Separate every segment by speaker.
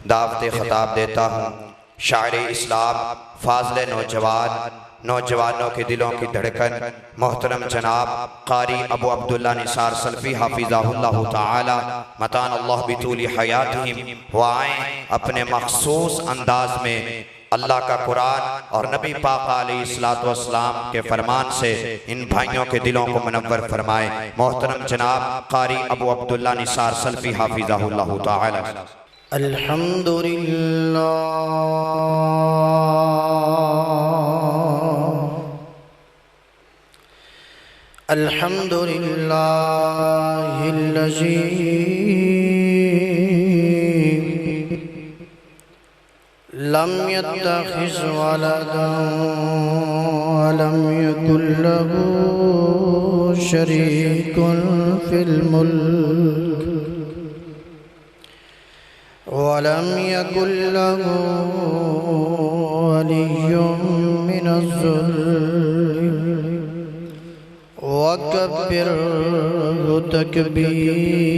Speaker 1: دعوت خطاب دیتا ہوں شاعر اسلام، فاضل نوجوانوں کے دلوں کی دھڑکن، محترم جناب قاری ابو عبداللہ نثار سلفی حافظہ اللہ تعالی متان اللہ بطول حیاتہم، وہ آئیں اپنے مخصوص انداز میں اللہ کا قرآن اور نبی پاک علیہ السلام کے فرمان سے ان بھائیوں کے دلوں کو منور فرمائیں۔ محترم جناب قاری ابو عبداللہ نثار سلفی حافظہ اللہ تعالی۔
Speaker 2: الحمد لله الذي لم يتخذ ولدا ولم يكن له شريك في الملك ولم يكن له ولي من الذل وكبره تكبيرا۔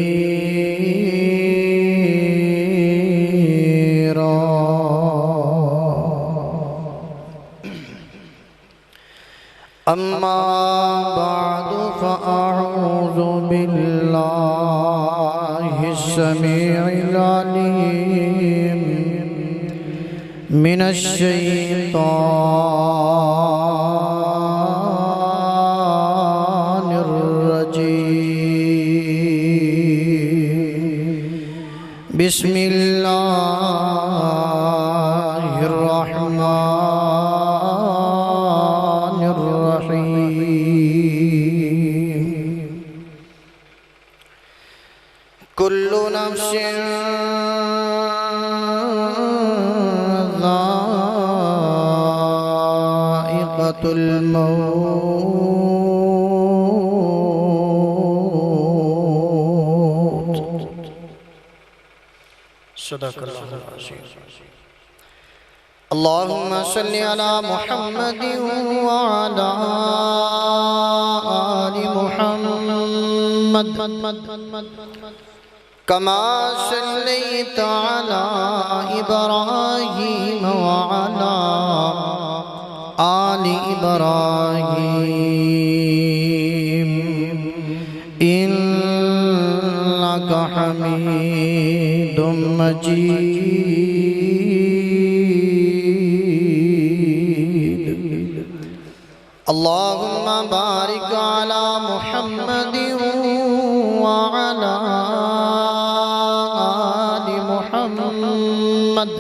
Speaker 2: أما بعد فأعوذ بالله السميع العليم من الشيطان الرجيم۔ بسم الله الرحمن الرحيم۔ كل نفس ذائقة الموت۔ صدق اللہ العظیم۔ اللہم صلی علی محمد وعلی آل محمد کما صلیت علی ابراہیم وعلی آل ابراہیم انک حمید مجید۔ اللہم بارک علی محمد وعلی آل محمد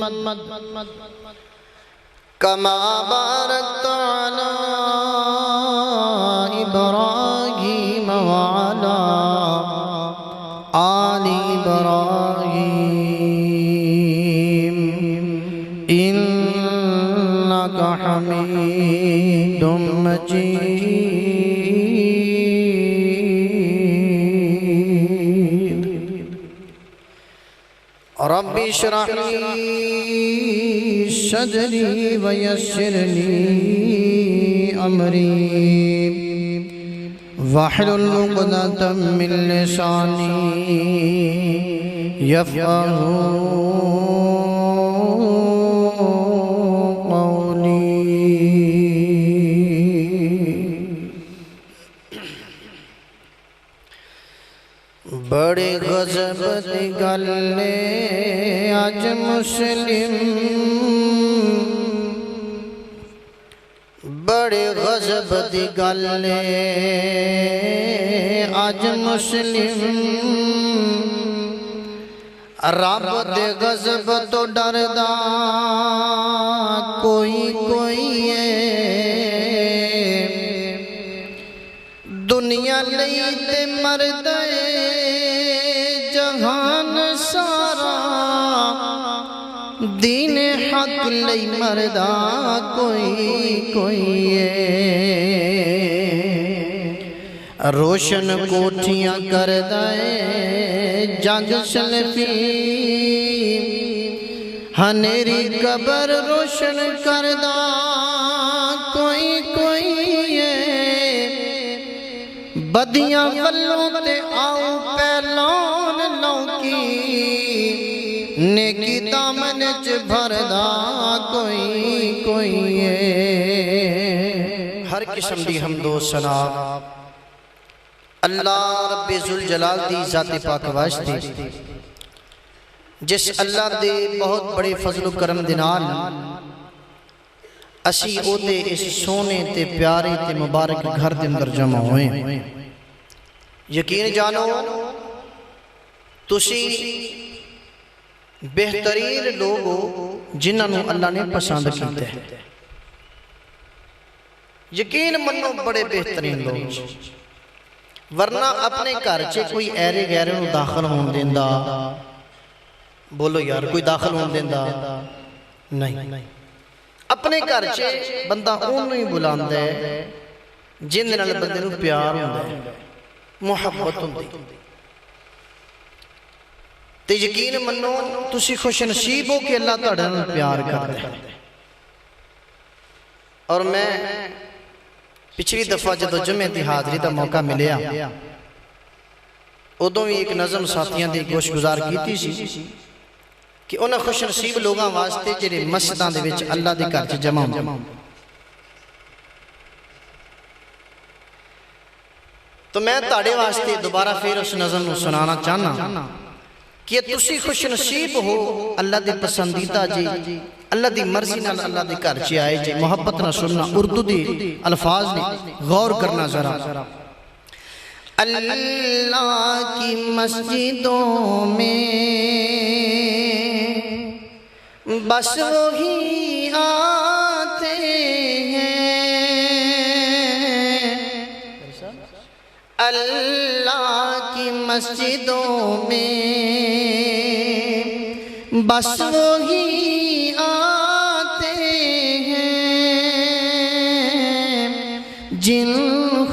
Speaker 2: کما بارکت علی ابراہیم وعلی آل ابراہیم انک حمید مجید۔ رب اشرح لی صدری ویسر لی امری واحلل عقدۃ من لسانی یفقہوا قولی۔ بڑے غضب دی گل اج مسلم، بڑے غضب دی گل اج مسلم، رب دے غضب تو ڈردا کوئی ہے، دنیا لئی تے مرد جہان سارا، دین حق لئی مردا کوئی ہے۔ روشن کوٹھیاں کردا ہے جنگ سلفی، ہنیری قبر روشن کردا کوئی ہے۔ بدیاں والوں تے آؤ پہلان لوکی، نیکی دا دامن چ بھردا کوئی ہے۔ ہر قسم دی حمد و ثنا اللہ رب ذوالجلال دی ذات پاک واسطے، جس اللہ دے بہت بڑے فضل و کرم دے نال اسی او دے اس سونے تے پیارے تے مبارک گھر دے اندر جمع ہوئے۔ یقین جانو تسی بہترین لوگ جنہاں نو اللہ نے پسند کیتے ہیں، یقین منو بڑے بہترین لوگ، ورنہ اپنے گھر چے کوئی ایرے غیرے نو داخل ہون دیندا، بولو یار کوئی داخل ہون دیندا نہیں، اپنے گھر چے بندہ اونوں ہی بلاندا ہے جن نال بندے نو پیار ہوندا ہے، محبت ہوندی تے یقین منو تسی خوش نصیب ہو کہ اللہ تہاڈے نال پیار کردا ہے۔ اور میں پچھلی دفعہ جدو جمعہ دی حاضری دا موقع ملیا ادوں بھی ایک نظم ساتھیاں دی گوش گزار کیتی سی کہ انہاں خوش نصیب لوگاں واسطے جڑے مسجداں دے وچ اللہ دے گھر چ جمع ہوندے، تو میں تہاڈے واسطے دوبارہ پھر اس نظم نو سنانا چاہنا کہ تسی خوش نصیب ہو، اللہ دے پسندیدہ جی، اللہ دی مرضی نال اللہ دے گھر چ آئے جی، محبت نہ سننا، اردو دی الفاظ نے غور کرنا ذرا۔ اللہ کی مسجدوں میں بس وہی آتے ہیں، اللہ کی مسجدوں میں بس وہی آتے ہیں جن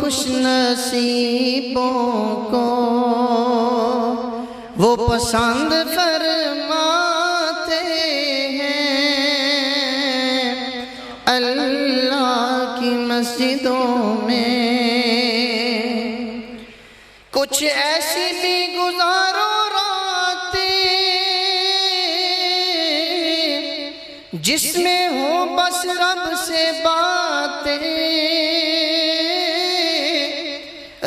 Speaker 2: خوش نصیبوں کو وہ پسند فرماتے ہیں، اللہ کی مسجدوں میں کچھ ایسی بھی گزارو راتیں جس میں ہو بس رب سے باتیں،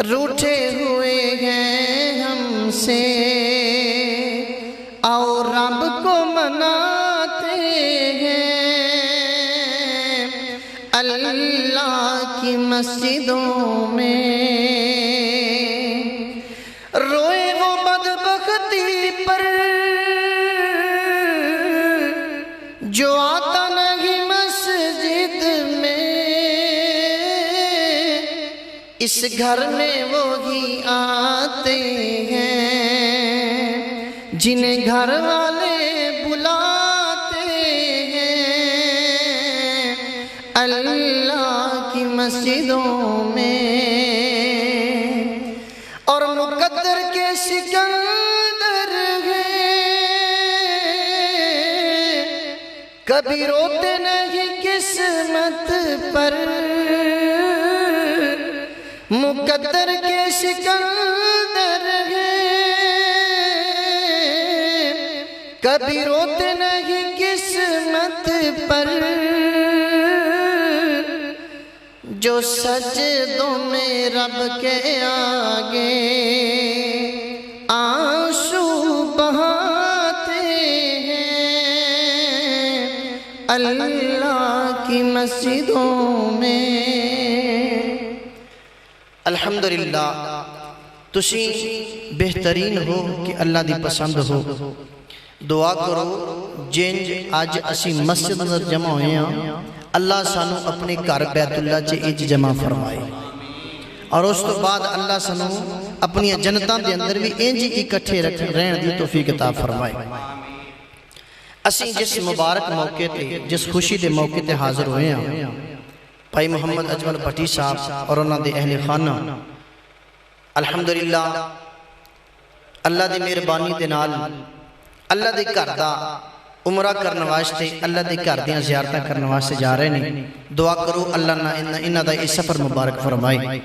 Speaker 2: روٹھے ہوئے ہیں ہم سے آؤ رب کو مناتے ہیں، اللہ کی مسجدوں میں روئے وہ بدبختی پر جو آتا نہیں مسجد میں، اس گھر میں وہی آتے ہیں جنہیں گھر والے بلاتے ہیں، اللہ کی مسجدوں میں۔ اور مقدر کے سکندر ہیں، کبھی روتے نہیں قسمت پر، مقدر کے سکندر ہیں، کبھی روتے نہیں قسمت پر، جو سجدوں میں رب کے آگے آنسو بہاتے ہیں، اللہ کی مسجدوں میں۔ الحمدللہ تسی بہترین ہو کہ اللہ دی پسند ہو، دعا کرو جنج آج اسی مسجد اندر جمع ہوئے ہیں اللہ سانو اپنے گھر بیت اللہ چے اج جمع فرمائے، اور اس تو بعد اللہ سانو اپنی جنتاں دے اندر بھی انج اکٹھے رہن دی توفیق عطا فرمائے۔ اسی جس مبارک موقع تے جس خوشی دے موقع تے حاضر ہوئے ہیں، بھائی محمد اجمل بھٹی صاحب اور انہاں دے اہل خانہ، الحمدللہ اللہ دی مہربانی دے نال اللہ دے گھر دا عمرہ کرنے واسطے، اللہ دے گھر دیاں زیارتاں کرنے واسطے جا رہے ہیں۔ دعا کرو اللہ انہاں دا اس سفر مبارک فرمائے،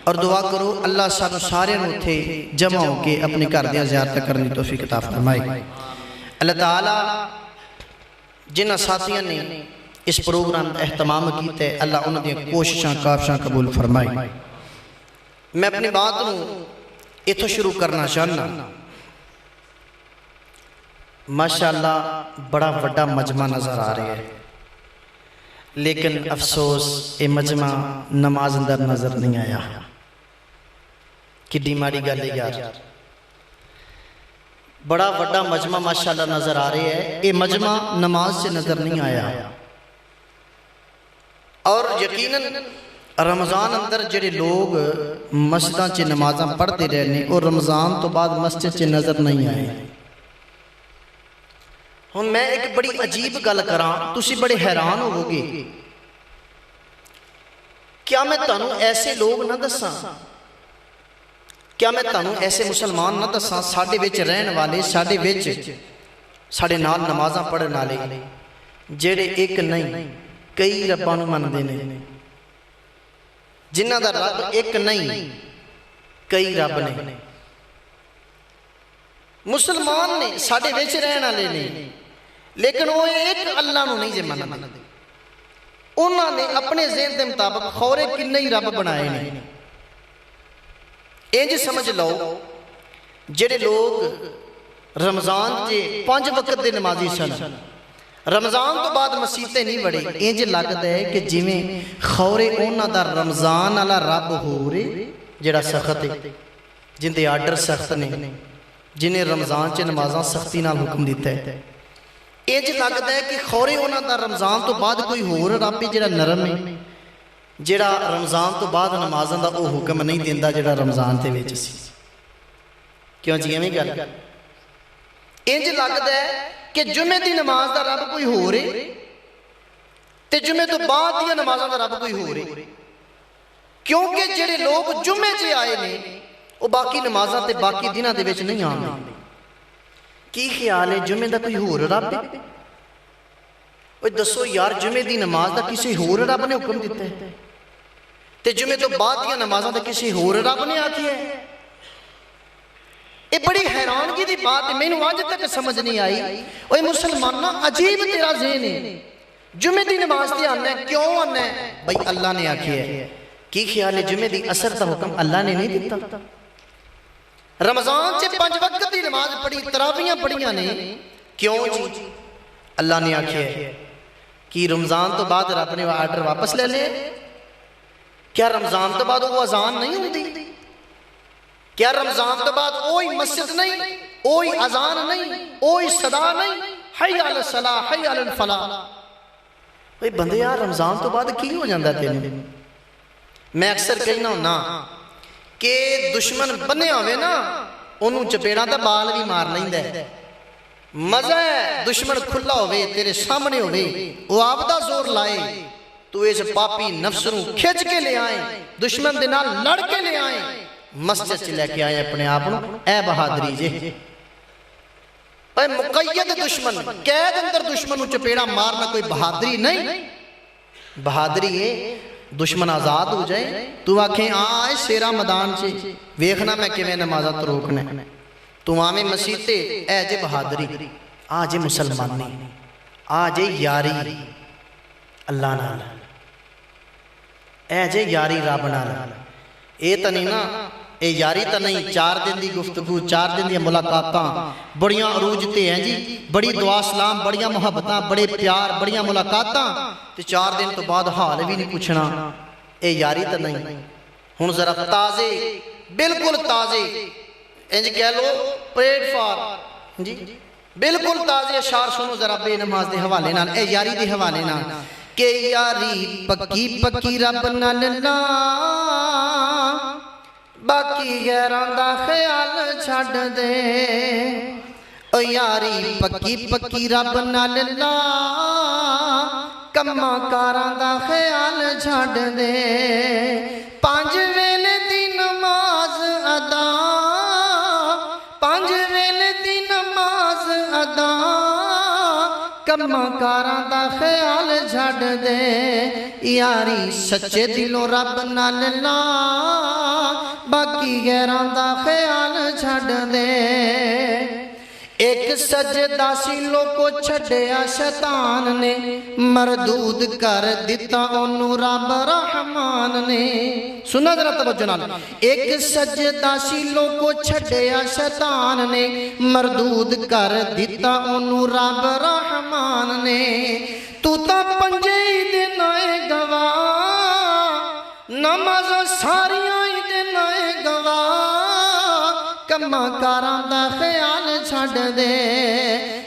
Speaker 2: اور دعا کرو اللہ سانو سارے نوں تھے جمع ہو کے اپنے گھر دیاں زیارتاں کرنے توفیق عطا فرمائے۔ اللہ تعالیٰ جنہ ساتھیاں نے اس پروگرام کا اہتمام کیتا ہے، اللہ انہوں نے کوششاں کافشاں قبول فرمائی۔ میں اپنی بات اتھو شروع کرنا چاہنا۔ ماشاءاللہ بڑا وڈا مجمع نظر آ رہا ہے، لیکن افسوس یہ مجمع نماز اندر نظر نہیں آیا۔ کڈی ماڑی گل ہے یار، بڑا وڈا مجمع ماشاءاللہ نظر آ رہا ہے، یہ مجمع نماز سے نظر نہیں آیا۔ اور یقیناً رمضان اندر جڑے لوگ مسجداں چ نمازاں پڑھتے رہنے اور رمضان تو بعد مسجد چ نظر نہیں آئے۔ ہن میں ایک بڑی عجیب گل کراں، تسی بڑے حیران ہوو گے۔ کیا میں تانوں ایسے لوگ نہ دساں، کیا میں تانوں ایسے مسلمان نہ دساں ساڈے وچ رہن والے، ساڈے وچ ساڈے نال نمازاں پڑھن والے جڑے ایک نہیں کئی رباں نوں مندے نے، جنہ دا رب ایک نہیں کئی رب نے، مسلمان نے ساڈے وچ رہن والے نے، لیکن وہ ایک اللہ نو نہیں مندے۔ انہوں نے اپنے ذہن کے مطابق خورے کنے ہی رب بنائے نے۔ انج سمجھ لو جڑے لوگ رمضان کے 5 وقت دے نمازی سن، رمضان تو بعد مسیطے نہیں بڑے، انج لگتا ہے کہ جویں خورے انہاں دا رمضان والا رب ہو رہے جڑا سخت ہے، جن دے آرڈر سخت نے، جنہیں رمضان چ نمازاں سختی نال حکم دیتا ہے، انج لگتا ہے کہ خورے انہاں دا رمضان تو بعد کوئی ہور رب جڑا نرم ہے، جڑا رمضان تو بعد نمازاں دا او حکم نہیں دیندا جڑا رمضان تے وچ سی۔ کیوں جی ایویں گل؟ انج لگتا ہے کہ جمعے دی نماز دا رب کوئی ہو رہے تے جمعے تو بعد دی نمازاں دا رب کوئی ہو رہے، کیونکہ جڑے لوگ جمعے چ آئے نے وہ باقی نمازاں تے باقی دنوں دے وچ نہیں آندے۔ کی خیال ہے جمعے دا کوئی ہور رب ہے؟ اوہ دسو یار، جمعے دی نماز دا کسی ہور رب نے حکم دیتا ہے تے جمعے تو بعد دی نمازاں دا کسی ہور رب نے آکھی ہے؟ یہ بڑی حیرانگی دی بات ہے، میں نے آج تک سمجھ نہیں آئی۔ اوہ مسلمانہ عجیب تیرا ذہن ہے، جمعے دی نماز دی آنا ہے، کیوں آنا ہے؟ بھئی اللہ نے آکھی ہے۔ کی خیال ہے جمعے دی اثر دا حکم اللہ نے نہیں دیتا؟ رمضان سے 5 وقت دی نماز پڑھی، تراویحاں پڑھیاں نے، کیوں جی؟ اللہ نے آکھی ہے کہ رمضان تو بعد رب نے آرڈر واپس لے لے؟ کیا رمضان تو بعد وہ اذان نہیں ہوتی؟ کیا رمضان تو بعد اوہی مسجد نہیں، اوہی اذان نہیں، اوہی صدا نہیں، حی علی الصلاۃ حی علی الفلاح؟ بھئی بندے یار رمضان تو بعد کی ہو جاندہ تیرے؟ میں اکثر کہنا ہوں نا کہ دشمن بنے ہوئے نا انہوں چپیڑا تا بال بھی مار نہیں دے۔ مزہ ہے دشمن کھلا ہوئے تیرے سامنے ہوئے، وہ آبدہ زور لائے تو اس پاپی نفس نو کھچ کے لے آئیں، دشمن دینا لڑ کے لے آئیں، مسجد چلے کے آئیں اپنے آپنو۔ اے بہادری جے، اے مقید دشمن، قید اندر دشمن نو چپیڑا مارنا کوئی بہادری نہیں۔ بہادری ہے دشمن آزاد ہو جائے تو آکھیں آئے شیرہ میدان سے ویکھنا میں کیویں نمازت روکنے، تو آمیں مسیطے اے جے بہادری، آجے مسلمانی، آجے یاری اللہ نال، اے جے یاری رب نال۔ اے تا نہیں نا، اے یاری تا نہیں، 4 دن دی گفتگو، 4 دن دی ملاقاتاں بڑیاں عروجتے ہیں جی، بڑی دعا سلام، بڑیاں محبتاں، بڑے پیار، بڑیاں ملاقاتاں، تے 4 دن تو بعد حال بھی نہیں پوچھنا، اے یاری تا نہیں۔ ہن ذرا تازے، بالکل تازے، انج کہہ لو پریڈ فار جی، بالکل تازے اشعار سنو ذرا بے نماز دے حوالے نال، اے یاری دے حوالے نال، کہ یاری پکی پکی رب نال لا، باقی غیران دا خیال چھڑ دے، او یاری پکی پکی رب نال لا، کما کاران دا خیال چھڑ دے، 5 ویلے دی نماز ادا، 5 ویلے دی نماز ادا، کما کاران دا خیال چھڑ دے، یاری سچے دلوں رب نال لا، باقی غیران دا خیال چھڑ دے۔ ایک سجدہ سی لوکو چھڑیا شیطان نے مردود کر دیتا انہوں رب رحمان نے سننا ذرا توجہ نال ایک سجدہ سی لوکو چھڑیا شیطان نے مردود کر دیتا انہوں رب رحمان نے تو تا پنجے دن آئے گواہ نماز ساریاں دن آئے گواہ کما کاران دا خیال چھڑ دے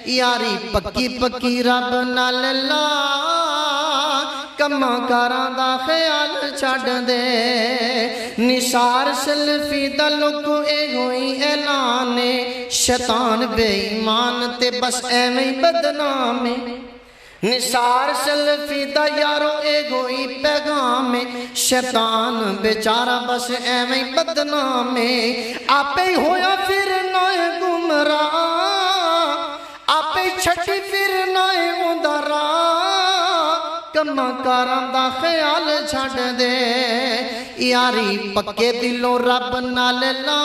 Speaker 2: یاری پکی پکی رب نال لا کما کاران دا خیال چھڑ دے نثار سلفی دا لکو اے ہوئی اعلان شیطان بے ایمان تے بس ایویں بدنام نثار سلفی دا یارو اے گوئی پیغام شیطان بیچارہ بس ایویں بدنام آپے ہویا پھر نائے گمراہ آپے چھٹی پھر نائے اندرا کما کاران دا خیال چھڑ دے یاری پکے دلوں رب نال لا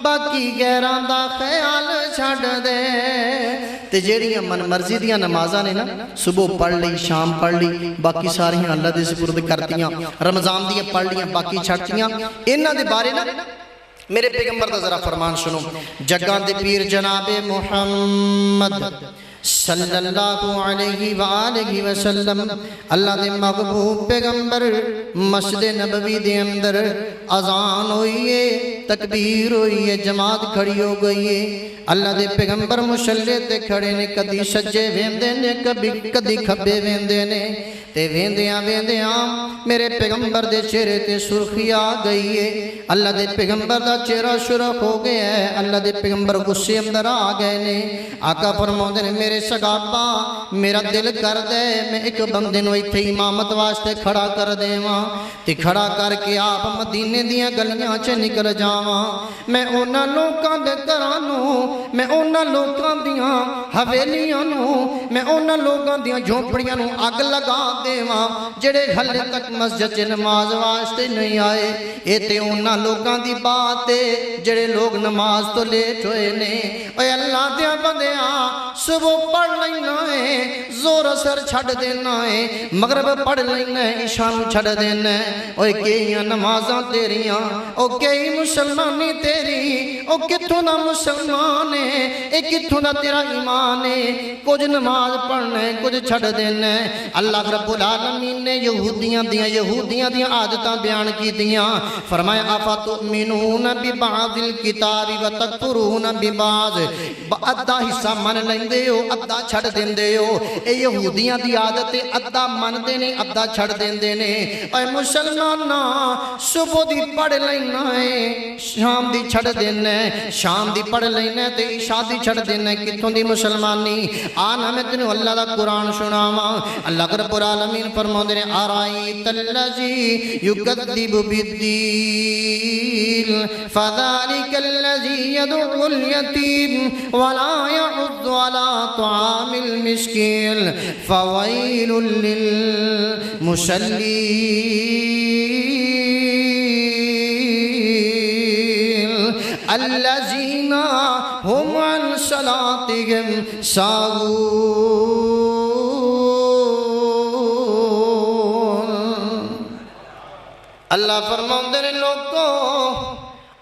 Speaker 2: باقی غیران دا خیال چھڑ دے تے جیڑیاں من مرضی دیاں نمازاں نے نا صبح پڑھ لی شام پڑھ لی باقی ساریاں اللہ دے سپرد کرتیاں رمضان دیاں پڑھ لیاں باقی چھڑتیاں انہاں دے بارے نا میرے پیغمبر دا ذرا فرمان سنو جگاں دے پیر جناب محمد صلی اللہ علیہ وآلہ وسلم اللہ دے محبوب پیغمبر مسجد نبوی دے اندر اذان ہوئیے تکبیر ہوئیے جماعت کھڑی ہو گئیے اللہ دے پیغمبر مشلے تے کھڑے نے کدی سجے ویندے نے کدی کھبے ویندے نے تے ویندیاں ویندیاں میرے پیغمبر دے چہرے تے سرخی آ گئی ہے اللہ دے پیغمبر دا چہرہ سرخ ہو گیا ہے اللہ دے پیغمبر غصے اندر آ گئے نے آقا فرماندے نے میرے سگابا میرا دل کر دے میں ایک بندے نو ایتھے امامت واسطے کھڑا کر دے ماں تے کھڑا کر کے آپ مدینے دیاں گلیاں چ نکل جاواں میں انہاں لوکاں دے گھراں نوں میں انہاں لوکاں دیاں حویلیاں نوں میں انہاں لوکاں دیاں جھونپڑیاں نوں اگ لگا دیواں جڑے ہلے تک مسجد چ نماز واسطے نہیں آئے اے تے انہاں لوکاں دی بات ہے جڑے لوگ نماز تو لیٹ ہوئے نے اے اللہ دیاں بندیاں صبح پڑھ لینا ہے زور اثر چھڑ دینا ہے مغرب پڑھ لینا ہے عشاء چھڑ دینا ہے اوہ کئیاں نمازاں تیریاں او کئی مسلمانی تیری او کتھوں نہ مسلمان ہے اے کتھوں نہ تیرا ایمان ہے کچھ نماز پڑھنا ہے کچھ چھڑ دینا ہے اللہ رب العالمین نے یہودیاں دیاں عادتاں بیان کی دیاں فرمایا افتؤمنون ببعض الکتاب وتکفرون ببعض ادھا حصہ من لیندے ہو ادھا چھڑ دیندے ہو اے یہودیاں دی عادت ادھا من دینے ادھا چھڑ دیندے نے اے مسلمانہ صبح دی پڑھ لینا ہے شام دی چھڑ دینا ہے شام دی پڑھ لینا ہے تے عشاء دی چھڑ دینا ہے کتھوں دی مسلمانی آنا میں تنہوں اللہ دا قرآن سناواں اللہ رب العالمین فرماندے نے ارائیت الذی یکذب بالدین فذلک الذی یدعو الیتیم ولا يحض على طعام المسكين فويل للمصلين الذين هم عن صلاتهم ساهون اللہ فرماندے نے لوگوں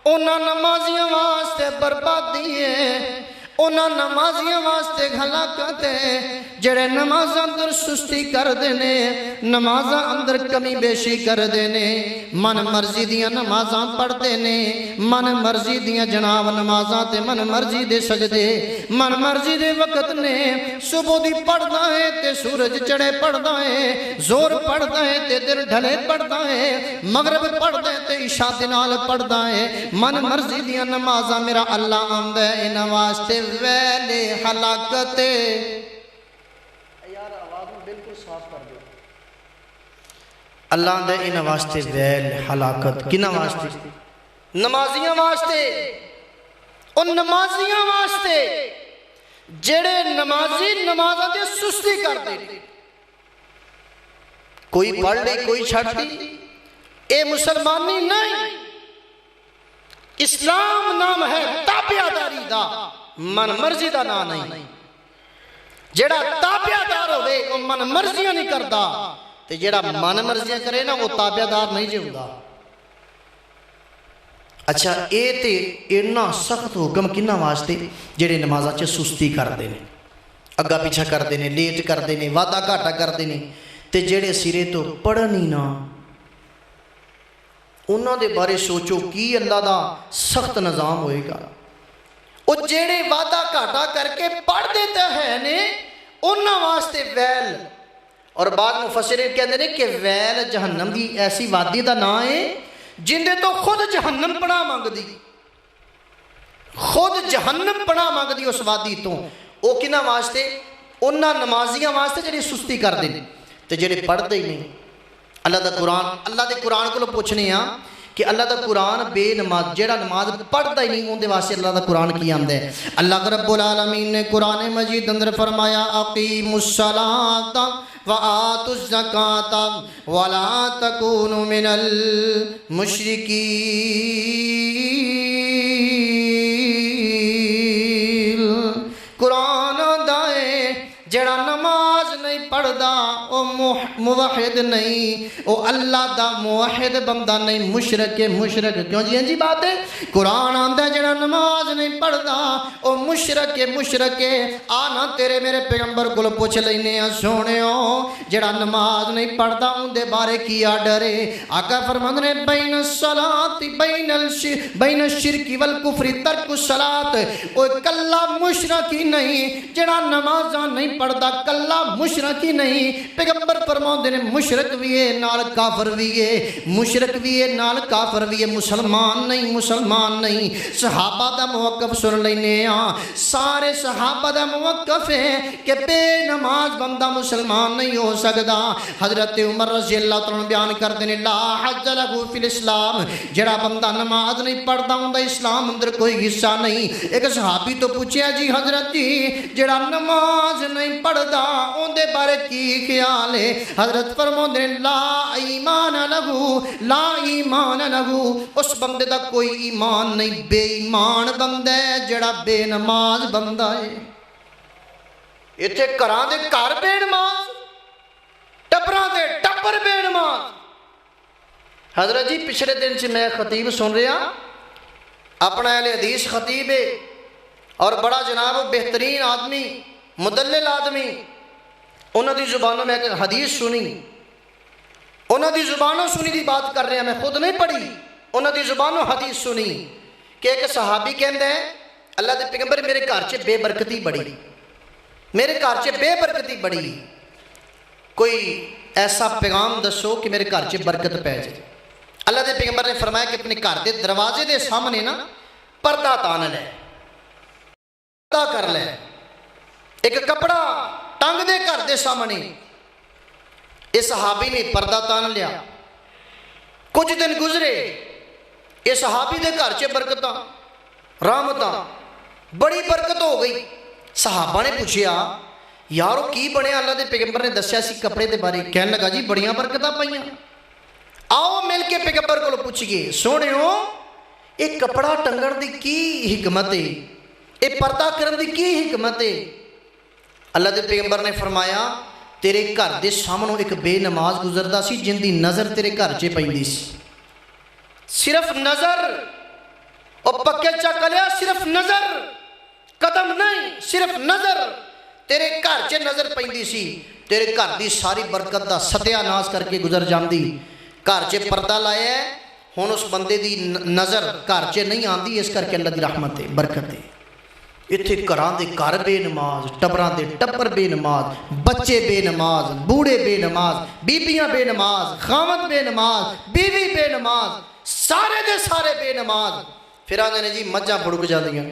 Speaker 2: انہاں نمازیاں واسطے بربادی ہے انہاں نمازیاں واسطے ہلاکت ہے جڑے نماز اندر سستی کر دینے نماز اندر کمی بیشی کر دینے من مرضی دیاں نمازاں پڑھ دینے من مرضی دیاں جناب نمازاں تے من مرضی دے سجدے من مرضی دے وقت نے صبح دی پڑھدا ہے تے سورج چڑھے پڑھدا ہے زور پڑھدا ہے تے دل ڈھلے پڑھدا ہے مغرب پڑھدا ہے تے عشاء دے نال پڑھدا ہے من مرضی دیاں نمازاں میرا اللہ آندا ہے انہاں واسطے ویل ہلاکت یار آواز میں بالکل صاف کر دو اللہ دے انہاں واسطے ویل ہلاکت کنہاں واسطے نمازیاں واسطے ان نمازیاں واسطے جڑے نمازی نمازاں دے سستی کر دے کوئی پڑھ لے کوئی چھڑ دی اے مسلمانی نہیں اسلام نام ہے تابعداری دا من مرضی دا نا نہیں جیڑا تابعدار ہوئے وہ من مرضیاں نہیں کرتا تے جیڑا من مرضیاں کرے نا وہ تابعدار نہیں جے ہوندا اچھا اے تے اتنا سخت حکم کنہ واسطے جیڑے نمازاں چ سستی کر دینے اگا پیچھا کر دینے لیٹ کر دینے وعدہ گھاٹا کر دینے تے جیڑے سرے تو پڑھن ہی نہ انہاں دے بارے سوچو کی اللہ دا سخت نظام ہوئے گا وہ جیڑے وعدہ گھاٹا کر کے پڑھ دیتا ہے نے انہاں واسطے ویل اور بعد مفسرین کہتے ہیں کہ ویل جہنم دی ایسی وادی دا نا ہے جن دے تو خود جہنم پناہ مانگ دی خود جہنم پناہ مانگ دی اس وادی تو او کنہ واسطے انہاں نمازیاں واسطے جڑے سستی کر دیں تے جڑے پڑھ دے نہیں اللہ دے قرآن کو پوچھنے ہاں کہ اللہ دا قرآن بے نماز جیڑا نماز پڑھتا ہی نہیں ان دے واسطے اللہ دا قرآن کی آمد ہے اللہ رب العالمین نے قرآن مجید اندر فرمایا اقیموا الصلاۃ وآتوا الزکاۃ ولا تکونوا من المشرکین قرآن دائے جڑا نماز نہیں پڑھ دا او موحد نہیں او اللہ دا موحد بندہ نہیں مشرک کیوں جی ہیں جی بات ہے قرآن آندہ جڑا نماز نہیں پڑھ دا او مشرک آنا تیرے میرے پیغمبر کو پوچھ لینے ہیں سونے ہو جڑا نماز نہیں پڑھ دا ان دے بارے کیا ڈرے آقا فرماند نے بین الصلاۃ بین الشرک والکفر ترک الصلاۃ او کلا مشرک ہی نہیں جڑا نمازاں نہیں پڑھ دا کلا مشرک ہی نہیں پیغمبر فرماندے نے مشرک بھی ہے نال کافر بھی ہے مشرک بھی ہے نال کافر بھی ہے مسلمان نہیں صحابہ دا موقف سن لینے ہاں سارے صحابہ دا موقف ہے کہ بے نماز بندہ مسلمان نہیں ہو سکتا حضرت عمر رضی اللہ تعالیٰ بیان کردے نے لا حظ لہ فی الاسلام جڑا بندہ نماز نہیں پڑھتا ہوں دا اسلام اندر کوئی حصہ نہیں ایک صحابی تو پوچھیا جی حضرت جی جڑا نماز نہیں پڑھتا ان دے بارے کی خیال ہے حضرت فرماندے لا ایمان لہو اس بندے دا کوئی ایمان نہیں بے ایمان بندہ ہے جڑا بے نماز بندہ ہے اتھے کراں دے کار بے نماز ٹپراں دے ٹپر بے نماز حضرت جی پچھلے دن سے میں خطیب سن رہا اپنا اہل حدیث خطیب ہے اور بڑا جناب بہترین آدمی مدلل آدمی انہوں دی زبانوں میں حدیث سنی انہوں دی زبانوں سنی دی بات کر رہے ہیں میں خود نہیں پڑھی انہوں دی زبانوں حدیث سنی کہ ایک صحابی کہندے ہیں اللہ دے پیغمبر میرے گھر چے بے برکتی بڑی میرے گھر چے بے برکتی بڑی کوئی ایسا پیغام دسو کہ میرے گھر چے برکت پہ جائے اللہ دے پیغمبر نے فرمایا کہ اپنے گھر دے دروازے دے سامنے نا پردہ تان لے پردہ کر لے ایک کپڑا ٹنگ دے گھر دے سامنے اس صحابی نے پردہ تان لیا کچھ دن گزرے اس صحابی دے گھر چے برکتاں رحمتاں بڑی برکت ہو گئی صحابہ نے پوچھیا یارو کی بنے اللہ دے پیغمبر نے دسیا سی کپڑے دے بارے کہنے لگا جی بڑیاں برکتاں پائیاں آؤ مل کے پیغمبر کو پوچھئے سونے ہو ایک کپڑا ٹنگن دی کی حکمت ہے ایک پردہ کرن دی کی حکمت ہے اللہ دے پیغمبر نے فرمایا تیرے گھر دے سامنوں ایک بے نماز گزردا سی جن دی نظر تیرے گھر چے پیندی سی صرف نظر اور پکے چکلیا صرف نظر قدم نہیں صرف نظر تیرے گھر چے نظر پیندی سی تیرے گھر دی ساری برکت دا ستیہ ناز کر کے گزر جاندی گھر چے پردہ لائے ہے ہون اس بندے دی نظر گھر چے نہیں آندی اس کر کے اللہ دی رحمت ہے برکت ہے اتھے کران دے کار بے نماز ٹبران دے ٹبر بے نماز بچے بے نماز بوڑے بے نماز بیبیاں بے نماز خامد بے نماز بیوی بے نماز سارے دے سارے بے نماز پھر آنے نے جی مجھاں بڑک جا دیا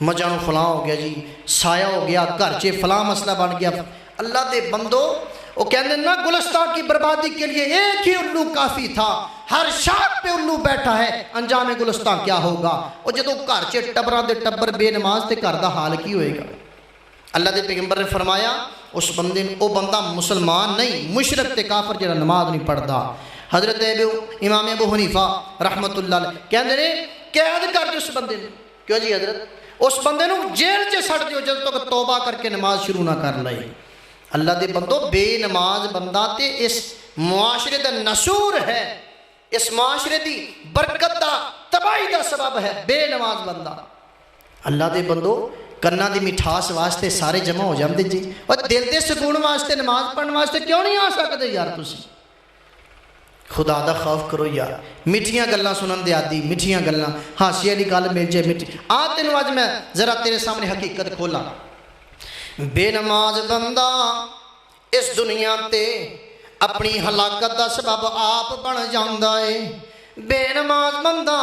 Speaker 2: مجھاں فلاں ہو گیا جی سایہ ہو گیا گھر چے فلاں مسئلہ بن گیا اللہ دے بندو وہ کہنے نہ گلستان کی بربادی کے لیے ایک ہی الو کافی تھا ہر شاخ پہ الو بیٹھا ہے انجام گلستان کیا ہوگا اور جدو گھر چے ٹبران دے ٹبر بے نماز تے گھر دا حال کی ہوئے گا اللہ دے پیغمبر نے فرمایا اس بندے او بندہ مسلمان نہیں مشرک تے کافر جڑا نماز نہیں پڑھدا حضرت امام ابو حنیفہ رحمت اللہ علیہ کہندے نے قید کر دے اس بندے نے کیوں جی حضرت اس بندے نو جیل چ سٹ دیو جب تک توبہ کر کے نماز شروع نہ کر لئی۔ اللہ دے بندو بے نماز بندہ تے اس معاشرے دا نشور ہے، اس معاشرے دی برکت دا تباہی دا سبب ہے بے نماز بندہ۔ اللہ دے بندو کرنا دی مٹھاس واسطے سارے جمع ہو جاندے جی، اور دل دے سکون واسطے نماز پڑھنے واسطے کیوں نہیں آ سکتے یار تسی؟ خدا دا خوف کرو یار، میٹھیاں گلاں سنن دے عادی، میٹھیاں گلاں ہانسی والی گل مل جائے میٹھی تینوں اج میں ذرا تیرے سامنے حقیقت کھولا۔ بے نماز بندہ اس دنیا تے اپنی ہلاکت دا سبب آپ بن جاندا ہے۔ بے نماز بندہ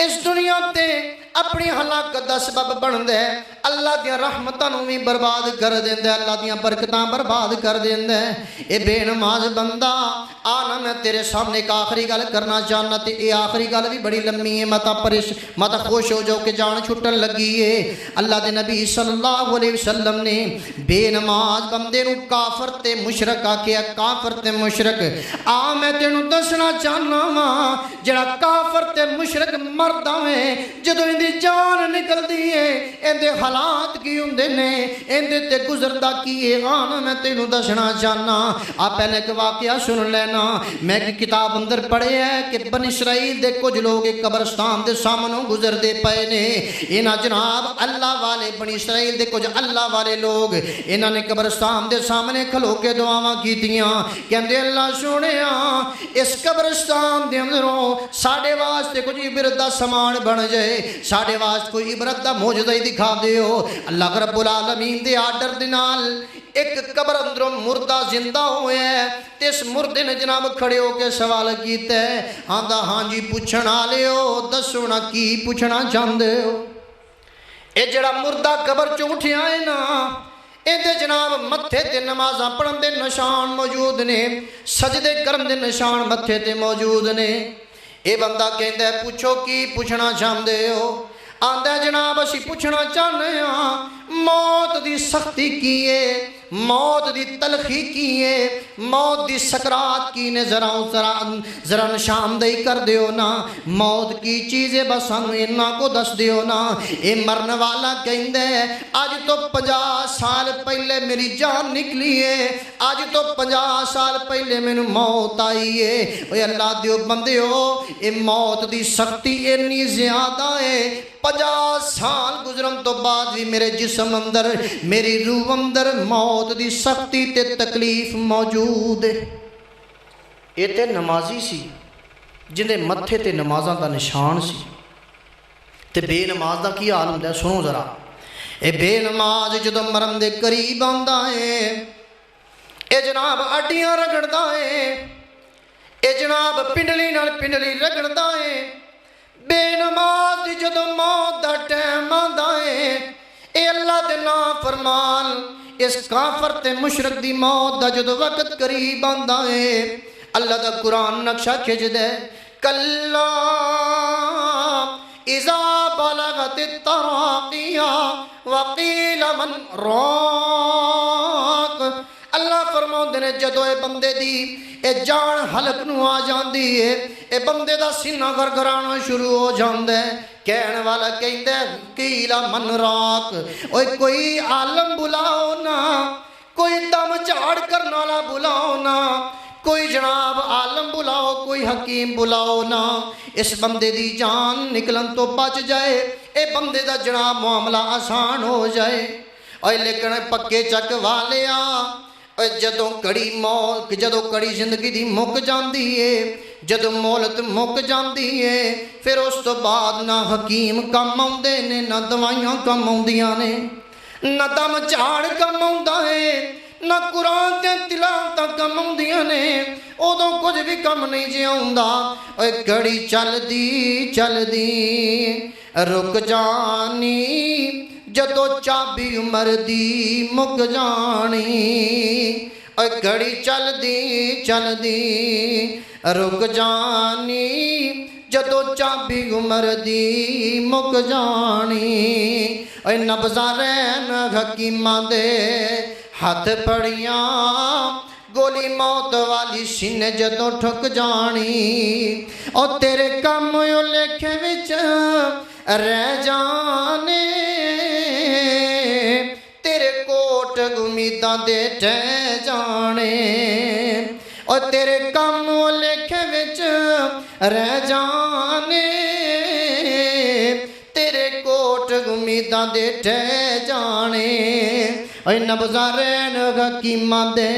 Speaker 2: اس دنیا تے اپنی ہلاکت دا سبب بن دے، اللہ دیا رحمتاں نوں بھی برباد کر دیندا ہے، اللہ دیا برکتاں برباد کر دیندا ہے۔ اے بے نماز بندہ آنا میں تیرے سامنے ایک آخری گل کرنا چاہنا تے اے آخری گل بھی بڑی لمبی ہے، متا خوش ہو جاؤ کہ جان چھٹن لگی ہے۔ اللہ دے نبی صلی اللہ علیہ وسلم نے بے نماز بندے نوں کافر تے مشرک آکھیا، کافر تے مشرک۔ میں تینوں دسنا چاہنا وا جڑا کافر تے مشرک مردا ہے جدوں ان دی جان نکل دی ہے ان دے حالات کی ہوندے نے، ان دے تے گزردا کی ہے۔ میں تینوں دسنا چاہنا پہلے ایک واقعہ سن لینا۔ میں ایک کتاب اندر پڑھے ہے کہ بنی اسرائیل دے کچھ لوگ ایک قبرستان دے سامنے گزر دے پئے نے۔ انہاں جناب اللہ والے بنی اسرائیل دے کچھ اللہ والے لوگ انہاں نے قبرستان دے سامنے کھلو کے دعاواں کیتیاں، کہندے اللہ سونیا اس قبرستان دے اندروں ساڈے واسطے کچھ عبرت دا سامان بن جائے، ساڈے واسطے کوئی عبرت دا معجزہ ہی دکھا دیو۔ اللہ رب العالمین دے آرڈر دے نال ایک قبر اندروں مردہ زندہ ہوئے ہے تے اس مردے نے جناب کھڑے ہو کے سوال کیتا ہے، آندا ہاں جی پوچھن والے ہو دسو نا کی پوچھنا چاہندے ہو؟ اے جڑا مردہ قبر چوں اٹھیا ہے نا اندے جناب متھے تے نمازاں پڑھن دے نشان موجود نے، سجدے کرن دے نشان متھے تے موجود نے۔ اے بندہ کہندا ہے پوچھو کی پوچھنا چاہندے ہو؟ آندا جناب اسی پوچھنا چاہنے ہاں موت دی سختی کی ہے، موت دی تلخی کی ہے، موت دی سکرات کی نے ذرا نشاندہی کر دیو نا، موت کی چیزیں بس ہم انہاں کو دس دیو نا۔ اے مرن والا کہندے آج تو 50 سال پہلے میری جان نکلی ہے، آج تو 50 سال پہلے میں موت آئی ہے۔ اے اللہ دیو بندے ہو اے موت دی سختی اتنی زیادہ ہے، 50 سال گزرن تو بعد بھی میرے جسم اندر میری روح اندر موت دی سختی تے تکلیف موجود ہے۔ یہ تے نمازی سی جن دے متھے تے نمازاں دا نشان سی، تے بے نماز دا کی حال ہوندا ہے سنو ذرا۔ اے بے نماز جدوں مرن دے قریب آندا ہے اے جناب اڈیاں رگڑدا ہے، اے جناب پنڈلی نال پنڈلی رگڑدا ہے۔ بے نماز جدوں موت دا ٹائم آندا ہے اے اللہ دے نافرمان اس کافر تے مشرک دی موت دا جدوں وقت قریب آندا ہے اللہ دا قرآن نقشہ کھچ دے، کلا اذا بلغت التراقیہ وقیل من راق۔ اللہ فرماؤندے نے جدو اے بندے دی اے جان حلق نو آ جاندی ہے اے بندے دا سینہ گرگرانا شروع ہو جاندے، کہنے والا کہندے قیل من راق، اوے کوئی عالم بلاؤ نا، کوئی دم چاڑ کرنا والا بلاؤ نا، کوئی جناب عالم بلاؤ، کوئی حکیم بلاؤ نا، اس بندے دی جان نکلن تو بچ جائے، اے بندے دا جناب معاملہ آسان ہو جائے۔ اوے لیکن پکے چک والیا جدوں کڑی زندگی دی مک جاندی ہے، جدوں مولت مک جاندی ہے، پھر اس تو بعد نہ حکیم کم آندے نے، نہ دوائیاں کم آندیاں نے، نہ دم چاڑ کم آندا ہے، نہ قرآن تے تلاوتاں کم آندیاں نے، ادوں کچھ بھی کم نہیں جے آندا۔ اے گھڑی چل دی رک جانی، جدو چابی عمر دی مک جانی۔ اے گھڑی چل دی رک جانی، جدو چابی عمر دی مک جانی۔ اے نبضاں رہن حکیماں دے ہاتھ پڑیاں، گولی موت والی سینے جدو ٹھک جانی، اور تیرے کام یو لکھے وچ رہ جانے، امیداں دے ٹہ جانے اور تیرے کم لکھے وچ رہ جانے تیرے کوٹ امیداں دے ٹہ جانے اے نبزارین حکیماں دے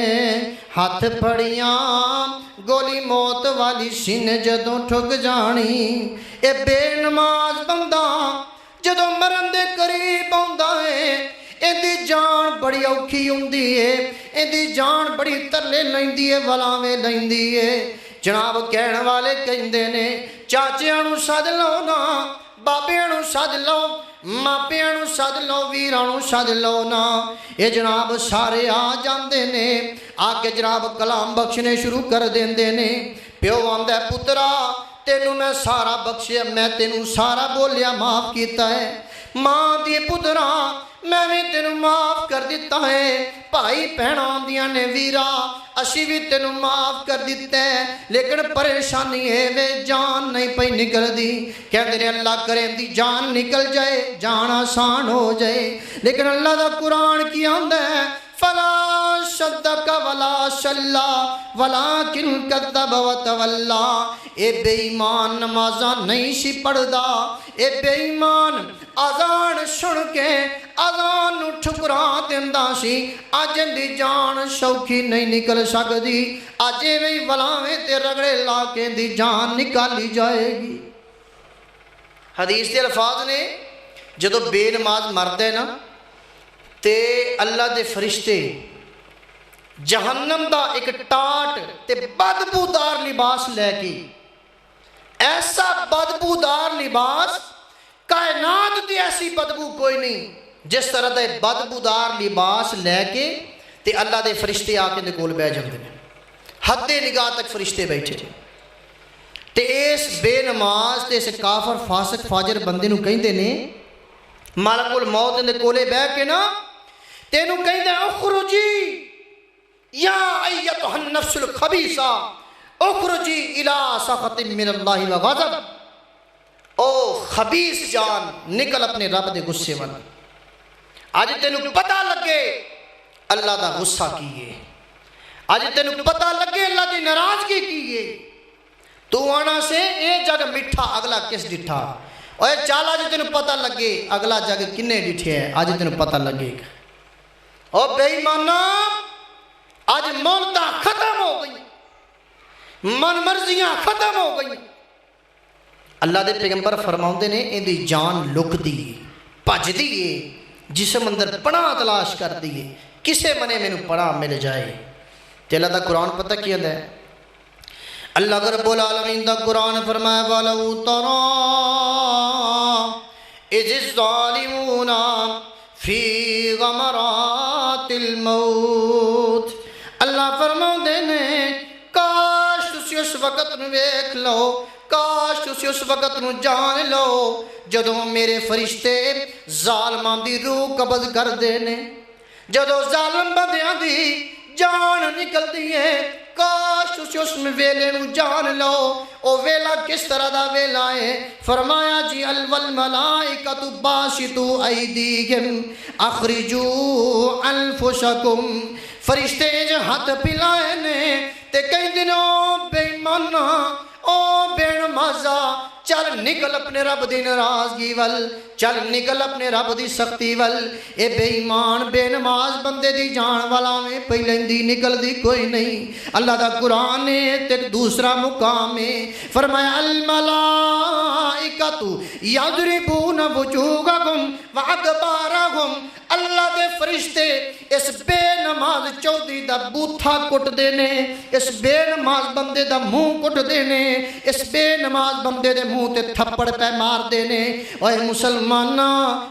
Speaker 2: ہاتھ پھڑیاں گولی موت والی سین جدوں ٹھک جانی اے بے نماز بندہ جدوں مرن دے قریب آندا ہے ایندی جان بڑی اوکھی ہوندی ہے ایندی جان بڑی ترلے لیندی ہے ولاویں لیندی ہے جناب کہن والے کہندے نے چاچیاں نوں سد لو نا بابیاں نوں سد لو ماپیاں نوں سد لو ویراں نوں سد لو نا اے جناب سارے آ جاندے نے آ کے جناب کلام بخشنے شروع کر دیندے نے پیو آندا ہے پترا تینوں میں سارا بخشیا میں تینوں سارا بولیا معاف کیتا ہے ماں دی پترا میں بھی تینوں معاف کر دیتا ہے بھائی بہناں دیاں نے ویرا اسی بھی تینوں معاف کر دیتا ہے لیکن پریشانی ہے وے جان نہیں پئی نکل دی کہندے نے اللہ کریں دی جان نکل جائے جان آسان ہو جائے لیکن اللہ دا قرآن کی آندا ہے فلا صدق ولا صلا ولکن کذب وتولا اے بے ایمان نمازاں نہیں سی پڑھدا اے بے ایمان اذان سن کے اذان نوں ٹھکرا دیندا سی اج دی جان سوکھی نہیں نکل سکدی اج وی ولاویں تے رگڑے لا کے دی جان نکالی جائے گی حدیث دے الفاظ نے جدوں بے نماز مردا ہے نا تے اللہ دے فرشتے جہنم دا ایک ٹاٹ تے بدبودار لباس لے کے ایسا بدبودار لباس کائنات دی ایسی بدبو کوئی نہیں جس طرح دے بدبودار لباس لے کے تے اللہ دے فرشتے آ کے دے کول بیٹھ جاندے نے حد نگاہ تک فرشتے بیٹھے تے اس بے نماز تے اس کافر فاسق فاجر بندے نو کہندے نے مالک الموت دے کولے بیٹھ کے نا تینوں کہندے اخرجی یا ایتھا النفس الخبیثہ اخرجی الی سخط من اللہ وغضب او خبیث جان نکل اپنے رب دے غصے وال اج تینوں پتہ لگے اللہ دا غصہ کی ہے اج تینوں پتہ لگے اللہ دی ناراضگی کی ہے تو آنا سے اے جگ میٹھا اگلا کس ڈٹھا اوے چال اج تینوں پتہ لگے اگلا جگ کنے ڈٹھے ہے اج تینوں پتہ لگے گا او بے ایمانا آج مولتاں ختم ہو گئی من مرضیاں ختم ہو گئی اللہ دے پیغمبر فرماؤندے نے ان دی جان لک دیئے پج دیئے جسم اندر پناہ تلاش کر دیئے کسے منے میں پناہ مل جائے تے اللہ دا قرآن پتہ کیا ہے اللہ رب العالمین دا قرآن فرمائے وَلَوْ تَرَا إِذِ الظَّالِمُونَ فِي غَمَرَاتِ الْمَوْتِ اللہ فرماؤندے نے کاش تسی اس وقت نو ویکھ لو کاش تسی اس وقت نو جان لو جدوں میرے فرشتے ظالمان دی روح قبض کر دینے جدوں ظالم بندیاں دی جان نکل دیئے کاش تسی اس میں ویلے نو جان لو او ویلا کس طرح دا ویلا ہے فرمایا جی والملائکۃ باسطو ایدیہم اخرجو انفسکم فرشتے جو ہاتھ پلائے نے تے کئی دنوں بے ایمانا او بے نمازا چل نکل اپنے رب دی ناراضگی ول چل نکل اپنے رب دی سختی ول اے بے ایمان بے نماز بندے دی جان والا میں پہلندی نکل دی کوئی نہیں اللہ دا قرآن ہے تے دوسرا مقام ہے فرمایا الملائکۃ یضربون وجوہکم وادبارکم اللہ دے فرشتے اس بے نماز چودی دا بوتھا کٹ دینے اس بے نماز بندے دا منہ کٹ دینے اس بے نماز بندے دے منہ تے تھپڑ پہ مار دینے اوے مسلمانہ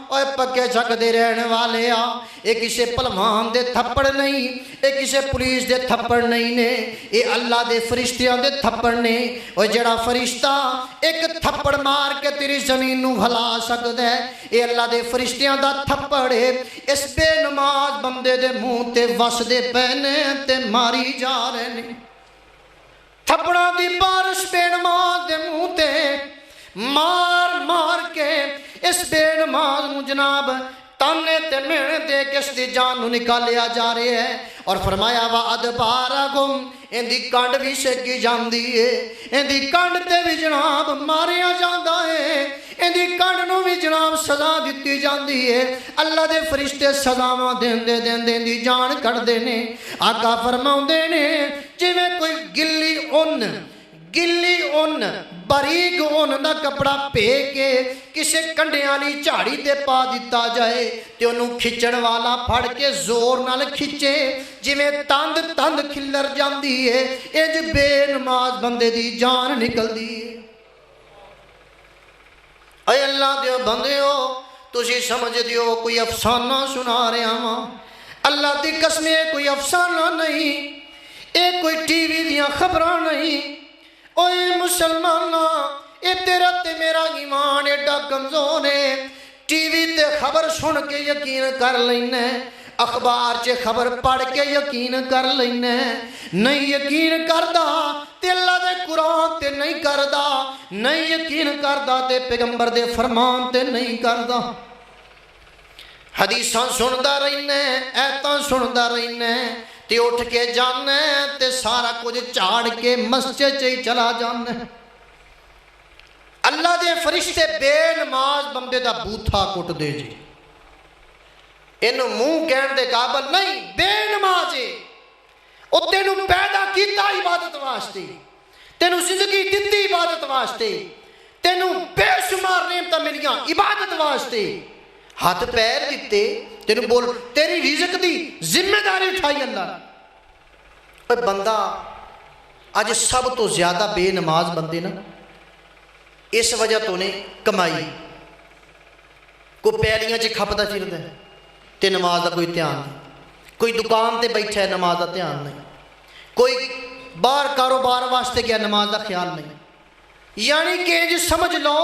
Speaker 2: اوے پکے جھک دے رہنے والے آ اے کسے پلوان دے تھپڑ نہیں اے کسے پولیس دے تھپڑ نہیں نے اے اللہ دے فرشتیاں دے تھپڑ نے اوے جڑا فرشتہ ایک تھپڑ مار کے تیری زمین نو ہلا سکدا ہے اے اللہ دے فرشتیاں دا تھپڑ ہے اس بے نماز بندے دے منہ تے وس دے پینے تے ماری جا رہے نے تھپڑا دی بارش بے نماز دے منہ تے مار مار کے اس بے نماز نو جناب تانے تے مینے دے کے اس دی جان نو نکالیا جا رہے ہیں اور فرمایا وَأَدْبَارَكُمْ ان دی کانڈ بھی سکی جاندی ہے ان دی کانڈ تے بھی جناب ماریا جاندہ ہے ان دی کانڈ نو بھی جناب سزا دیتی جاندی ہے اللہ دے فرشتے سزاواں دین دے دی جان کٹ دینے آقا فرماؤں دینے جی میں کوئی گلی اون باریک اون دا کپڑا پے کے کسے کنڈے والی جھاڑی تے پا دیتا جائے تے انہوں کھچڑ والا پھڑ کے زور نال کھچے جی میں تند کھلر جاندی ہے انج بے نماز بندے دی جان نکل دی ہے اے اللہ دیو بندے ہو تجھے سمجھ دیو کوئی افسانہ سنا رہے ہاں اللہ دی قسم کوئی افسانہ نہیں اے کوئی ٹی وی دیاں خبراں نہیں اوے مسلمانہ اے تیرا تے میرا ایمان ایڈا کمزور ہے ٹی وی تے خبر سن کے یقین کر لینا اخبار چے خبر پڑھ کے یقین کر لینا نہیں یقین کردا تے اللہ دے قرآن تے نہیں کردا نہیں یقین کردا تے پیغمبر دے فرمان تے نہیں کردا حدیثاں سندا رہنا ایتاں سندا رہنا تے اٹھ کے جانا تے سارا کچھ چاڑ کے مسجد چے چلا جانا اللہ دے فرشتے بے نماز بندے دا بوتھا کٹ دے جی انہوں منہ کہن دے قابل نہیں بے نماز ہے او تینوں پیدا کیتا عبادت واسطے تینوں زندگی دیتی عبادت واسطے تینوں بے شمار نعمتاں ملیاں عبادت واسطے ہاتھ پیر دیتے تینوں بول تیری رزق دی ذمہ داری اٹھائی اللہ اے بندہ آج سب تو زیادہ بے نماز بندے نا اس وجہ تو نے کمائی کو پیلیاں چے کھپتا چلتا ہے تے نماز دا کوئی دھیان نہیں کوئی دکان تے بیٹھا ہے نماز دا دھیان نہیں کوئی باہر کاروبار واسطے گیا نماز دا خیال نہیں یعنی کہ جو سمجھ لو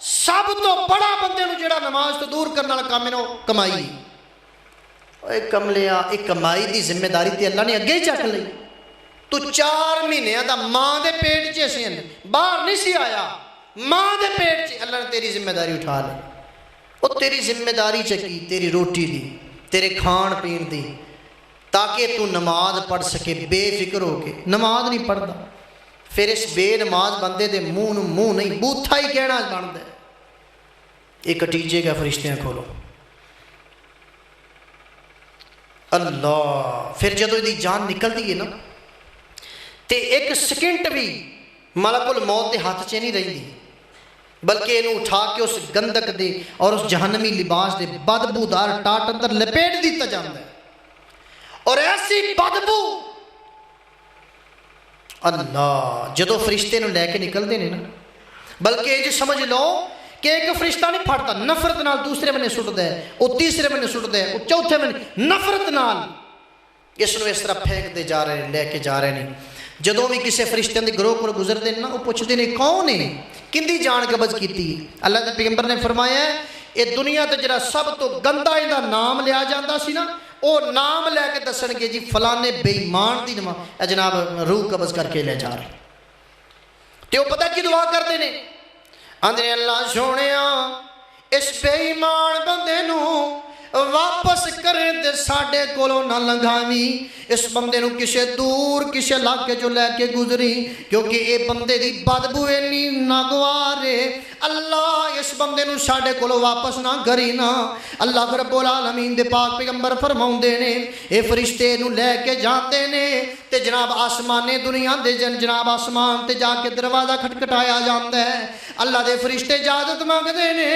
Speaker 2: سب تو بڑا بندے نو جڑا نماز تو دور کرنا کام ہے کمائی اے کملیا ایک کمائی دی ذمہ داری تے اللہ نے اگے چک لئی تو 4 مہینے دا ماں دے پیٹ چے سین باہر نہیں سی آیا ماں دے پیٹ چے اللہ نے تیری ذمہ داری اٹھا لے وہ تیری ذمہ داری چکی تیری روٹی دی تیرے کھان پین دی تاکہ تو نماز پڑھ سکے بے فکر ہو کے نماز نہیں پڑھتا پھر اس بے نماز بندے دے منہ نہیں بوتھا ہی کہنا بنتا ہے ایک کٹیجے کا فرشتیاں کھولو اللہ پھر جدو دی جان نکل دی ہے نا تے ایک سیکنڈ بھی ملک الموت دے ہاتھ چے نہیں رہی دی بلکہ انہوں اٹھا کے اس گندک دے اور اس جہنمی لباس دے بدبودار ٹاٹ اندر لپیٹ دیتا جاندہ ہے اور ایسی بدبو اللہ جدو فرشتے نو لے کے نکل دینے نا بلکہ یہ جو سمجھ لو کہ ایک فرشتہ نہیں پھاڑتا نفرت نال دوسرے میں نے سٹ دے وہ تیسرے میں نے سٹ دے وہ چوتھے میں نے نفرت نال اس نو اس طرح پھینک دے جا رہے ہیں لے کے جا رہے ہیں جدوں بھی کسی فرشتے دے گروہ پر گزر دے نا وہ پوچھ دے کون ہے کندی جان قبض کیتی اللہ دے پیغمبر نے فرمایا ہے یہ دنیا تے جڑا سب تو گندا ایندا نام لیا جاندا سی نا او نام لے کے دسن گے جی فلانے بے ایمان دی جناب روح قبض کر کے لے جا رہے تے او پتہ کی دعا کرتے نے آندے اللہ سونیا اس بے ایمان بندے نو واپس کریں دے ساڑھے کولو نہ لنگھاویں اس بندے نو کسے دور کسے علاقے جو لے کے گزری کیونکہ اے بندے دی بدبو اینی ناگوارے اللہ اس بندے نو ساڑھے کولو واپس نہ کری نا اللہ رب العالمین دے پاک پیغمبر فرماؤں دے نے اے فرشتے نو لے کے جاتے نے تے جناب آسمانے دنیا دے جناب آسمان تے جا کے دروازہ کھٹکھٹایا جاندہ ہے اللہ دے فرشتے اجازت مانگ دے نے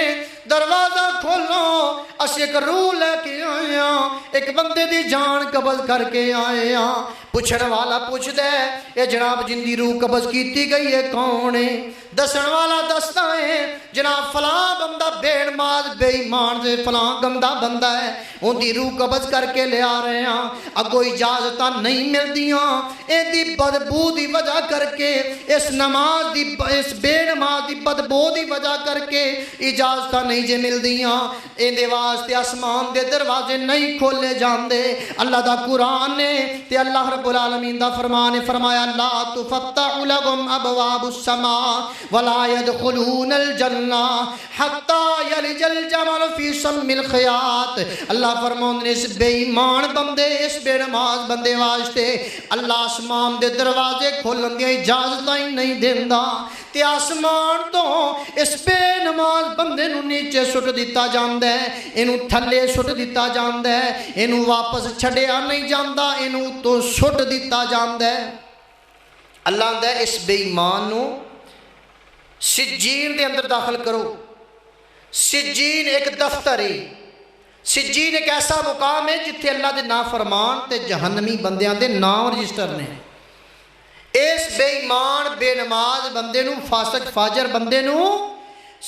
Speaker 2: دروازہ کھولو اس ایک روح لے کے آیا ایک بندے دی جان قبض کر کے آیا پوچھنے والا پوچھ دے یہ جناب جن دی روح قبض کیتی گئی ہے کون ہے دسن والا دستا ہے جناب فلاں بندہ بے نماز بے ایمان سے فلاں گندہ بندہ ہے ان دی روح قبض کر کے لے آ رہے ہیں اگو اجازتاں نہیں مل دیاں اے دی بدبو دی وجہ کر کے اس نماز دی اس بے نماز دی بدبو دی وجہ کر کے اجازتاں نہیں جے مل دیاں ان دے واسطے آسمان دے دروازے نہیں کھولے جاندے اللہ دا قرآن نے تے اللہ رب العالمین دا فرمان ہے، فرمایا لا تفتح لهم ابواب السماء ولا يدخلون الجنہ حتی یلج الجمل فی سم الخیاط۔ اللہ فرمان نے اس بے ایمان بندے، اس بے نماز بندے واسطے اللہ آسمان دے دروازے کھولن دی اجازت ہی نہیں دیندا، تے آسمان تو اس بے نماز بندے نو نیچے سٹ دیتا جاندا ہے، اینو تھلے سٹ دیتا جاندا ہے، اینو واپس چھڈیا نہیں جاندا، اینو تو سٹ دیتا جاندا ہے۔ اللہ دے اس بے ایمان نو سجین دے اندر داخل کرو۔ سجین ایک دفتر ہے، سجین ایک ایسا مقام ہے جتھے اللہ دے نافرمان تے جہنمی بندیاں دے نام رجسٹر نے۔ اس بے ایمان بے نماز بندے نو، فاسق فاجر بندے نو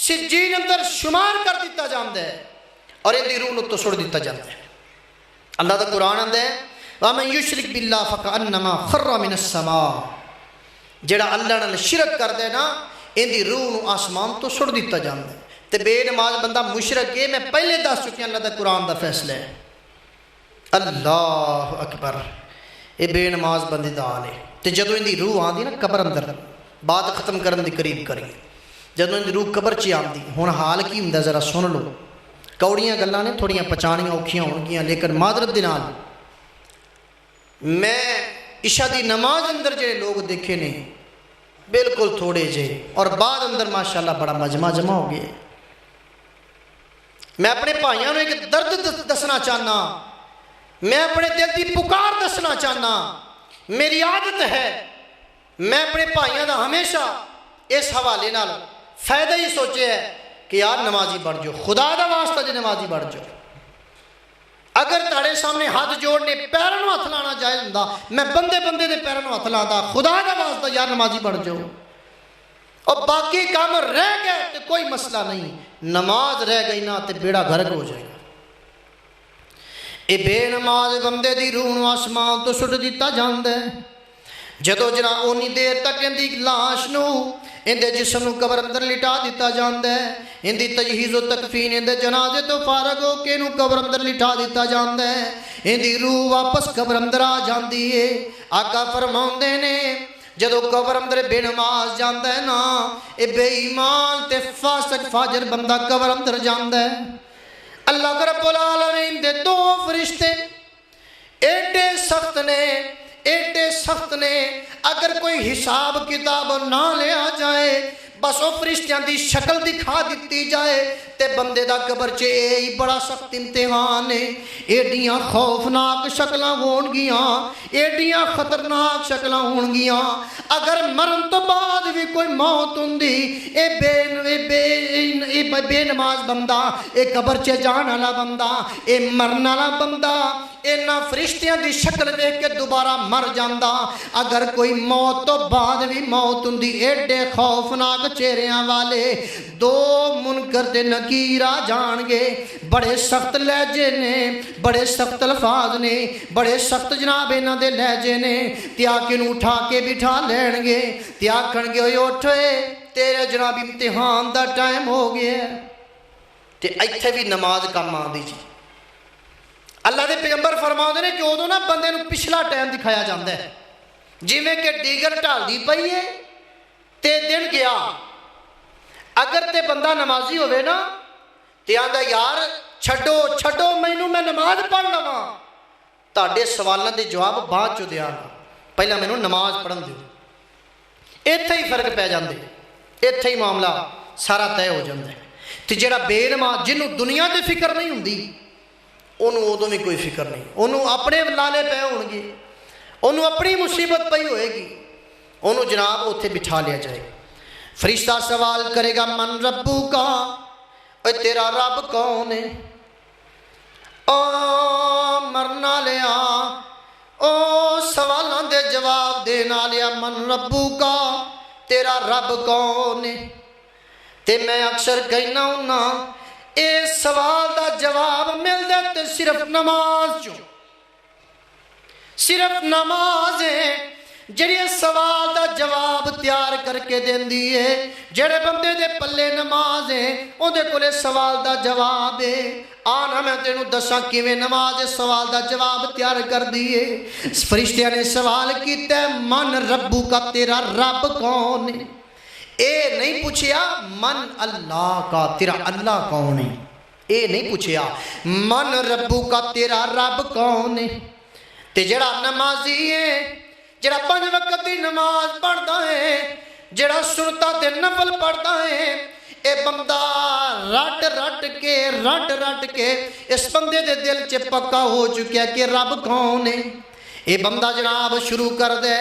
Speaker 2: سجین اندر شمار کر دیتا جاندا ہے اور ان دی روح نو تو سڑ دیتا جاندا ہے۔ اللہ دا قرآن آندا ہے وَمَن يُشْرِكْ بِاللَّهِ فَكَأَنَّمَا خَرَّ مِنَ السَّمَاءِ، جڑا اللہ نال شرک کر دے نا ان دی روح نو آسمان تو سڑ دیتا جاندا ہے۔ تے بے نماز بندہ مشرک ہے، میں پہلے دس چکی اللہ دا قرآن دا فیصلہ ہے۔ اللہ اکبر، یہ بے نماز بندے دا حال ہے۔ تے جدوں ان دی روح آندی نا قبر اندر، بات ختم کرن دی قریب کریے، جدوں ان دی روح قبر چ آندی ہن حال کی ہوندا ذرا سن لو۔ کوڑیاں گلاں نے تھوڑیاں پچانیاں اوکھیاں ہون گیاں، لیکن معذرت دے نال میں عشاء دی نماز اندر جڑے لوگ دیکھے نے بالکل تھوڑے جے، اور بعد اندر ماشاءاللہ بڑا مجمع جمع ہو گئے۔ میں اپنے بھائیوں نے ایک درد دسنا چاہنا، میں اپنے دل کی پکار دسنا چاہنا۔ میری عادت ہے میں اپنے بھائیوں کا ہمیشہ اس حوالے نال فائدہ ہی سوچے ہے کہ یار نمازی بڑھ جاؤ، خدا دا واسطہ جے نمازی بڑھ جاؤ۔ اگر تاڑے سامنے ہاتھ جوڑنے پیروں ہاتھ لانا جائز ہوندا، میں بندے بندے دے پیروں ہاتھ لاتا، خدا دا واسطہ یار نمازی بڑھ جاؤ۔ اور باقی کام رہ گئے تو کوئی مسئلہ نہیں، نماز رہ گئی نا تے بیڑا گھرک ہو جائے گا۔ اے بے نماز بندے دی روح نو آسمان تو سٹ دیتا جاندا ہے۔ جدو جنا اونی دیر تک ان دی لاش نو ان دے جسم نو قبر اندر لٹا دیتا جاندا ہے، ان دی تجہیز و تکفین ان دے جنازے تو فارغ ہو کے نو قبر اندر لٹا دیتا جاندا ہے، ان دی روح واپس قبر اندر آ جاندی ہے۔ آقا فرماندے نے جدو قبر اندر بے نماز جاندا ہے نا، اے بے ایمان تے فاسق فاجر بندہ قبر اندر جاندا ہے۔ اللہ رب العالمین دے دو فرشتے ایڈے سخت نے، ایڈے سخت نے، اگر کوئی حساب کتاب نہ لیا جائے بس وہ فرشتیاں دی شکل دکھا دیتی جائے تے بندے دا قبر چے ہی بڑا سخت امتحان ہے۔ ایڈیاں خوفناک شکلاں ہون گیاں، ایڈیاں خطرناک شکلاں ہون گیاں، اگر مرن تو بعد بھی کوئی موت ہوندی، اے بے نماز بندہ، اے قبر چے جان والا بندہ، اے مرن والا بندہ اینا فرشتیاں دی شکل دیکھ کے دوبارہ مر جاندا۔ اگر کوئی موت تو بعد بھی موت ہوندی، ایڈے خوفناک چہریاں والے دو منکر تے نکیر آ جان گے، بڑے سخت لہجے نے، بڑے سخت الفاظ نے، بڑے سخت جناب انہاں دے لہجے نے، تے آکے نوں اٹھا کے بٹھا لین گے، تے آکھن گے اوئے اٹھے تیرے جناب امتحان دا ٹائم ہو گیا۔ تے ایتھے بھی نماز کم آندی جی۔ اللہ دے پیغمبر فرماؤندے نے کہ ادو نا بندے نو پچھلا ٹائم دکھایا جاندہ ہے، جی میں کہ دیگر ٹال دی پئی ہے تے دن گیا۔ اگر تے بندہ نمازی ہوئے نا تے آندہ یار چھڑو مینوں میں نماز پڑھ لواں، تاڑے سوالوں دے جواب بعد چو دیا گا، پہلا مینوں نماز پڑھن دیو۔ ایتھے ہی فرق پہ جاندے، ایتھے ہی معاملہ سارا طے ہو جاندہ ہے۔ تے جڑا بے نماز جنوں دنیا دے فکر نہیں ہوندی، انہوں ادو بھی کوئی فکر نہیں، انہوں اپنے لالے پہ ہون گے، انہوں اپنی مصیبت پئی ہوئے گی، انہوں جناب اتھے بٹھا لیا جائے۔ فرشتہ سوال کرے گا من ربو کا، اے تیرا رب کون ہے؟ او مرنا لیا، او سوالان دے جواب دینا لیا، من ربو کا، تیرا رب کون ہے؟ تے میں اکثر کہنا ہونا اے سوال دا جواب مل دیتے صرف نماز چو، صرف نماز ہے جڑی سوال دا جواب تیار کر کے دین دیئے۔ جڑے بندے دے پلے نماز ہے ان دے کولے سوال دا جواب ہے۔ آنا میں تینوں دساں کیویں نماز اس سوال دا جواب تیار کر دیے فرشتیاں نے سوال کیتا ہے من ربو کا تیرا رب کون ہے اے نہیں پوچھیا من اللہ کا تیرا اللہ کون ہے اے نہیں پوچھیا من ربو کا تیرا رب کون ہے تے جڑا نمازی ہے جڑا 5 وقت دی نماز پڑھدا ہے جڑا سنتا تے نفل پڑھدا ہے اے بندہ رٹ رٹ کے اس بندے دے دل چ پکا ہو چکیا کہ رب کون ہے اے بندہ جناب شروع کر دے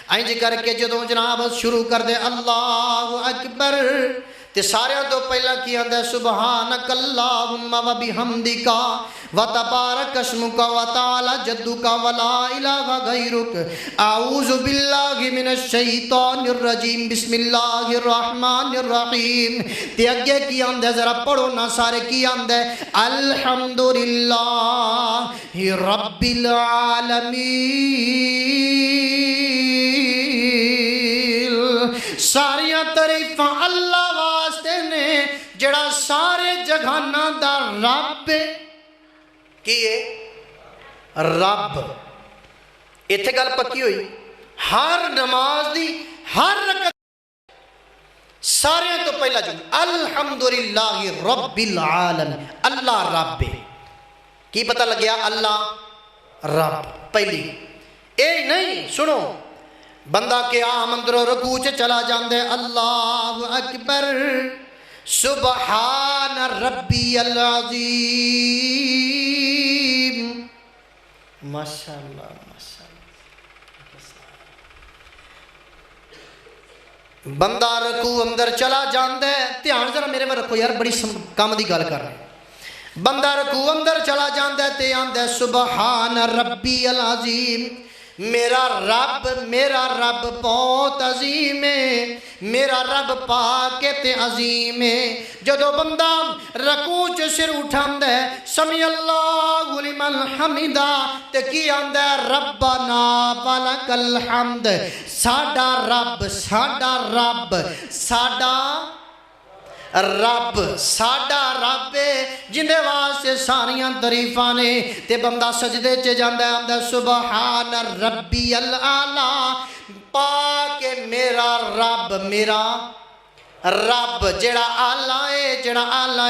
Speaker 2: اینج کر کے جدوں جناب شروع کر دے اللہ اکبر تے سارے تو پہلا کی آندا ہے سبحانک اللہم و بحمدک و تبارک اسمک و تعالی جدک و لا الہ غیرک اعوذ باللہ من الشیطان الرجیم بسم اللہ الرحمن الرحیم تے اگے کی آندا ہے ذرا پڑھو نا سارے کی آندا ہے الحمدللہ رب العالمین ساریاں تعریفاں اللہ واسطے نے جڑا سارے جہاناں دا رب کیے رب ایتھے گل پکی ہوئی ہر نماز دی ہر رکعت سارے تو پہلا جملہ الحمدللہ رب العالمین اللہ رب کی پتہ لگیا اللہ رب پہلی اے نہیں سنو بندہ کے عام اندروں رکوع چ چلا جاندے اللہ اکبر سبحان ربی العظیم ماشاءاللہ بندہ رکوع اندر چلا جاندے دھیان ذرا میرے میں رکھو یار بڑی کام دی گل کر رہے بندہ رکوع اندر چلا جاندے تے آندے سبحان ربی العظیم میرا رب بہت عظیم ہے میرا رب پاک تے عظیم ہے جدو بندہ رکوع چ سر اٹھاندا ہے سمی اللہ لمن حمدا تے کی آندا ہے ربنا ولک الحمد ساڈا رب ساڈا رب جندے واسطے ساریاں تعریفاں نے تے بندہ سجدے چ جاندا ہے آندا سبحان ربی الاعلی پاک میرا رب جڑا آلہ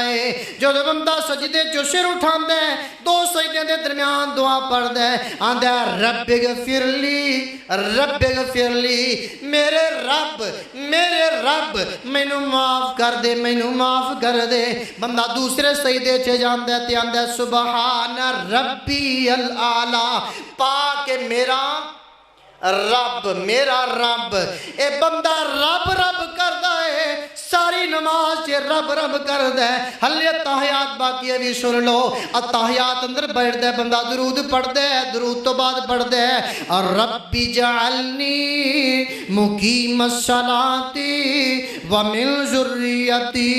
Speaker 2: ہے جدو بندہ سجدے چ سر اٹھاندا ہے 2 سجدے دے درمیان دعا پڑھدا ہے آندا رب اغفر لی میرے رب مینوں معاف کر دے بندہ دوسرے سجدے چ جاندا ہے تے آندا سبحان ربی الاعلی پاک میرا رب اے بندہ رب کردا ہے ساری نماز سے رب کردا ہے حلے تحیات باقی ہے بھی سن لو تحیات اندر بیٹھدا ہے بندہ درود پڑھدا ہے درود تو بعد پڑھدا ہے رب جعلنی مقیم الصلاۃ ومن ذریتی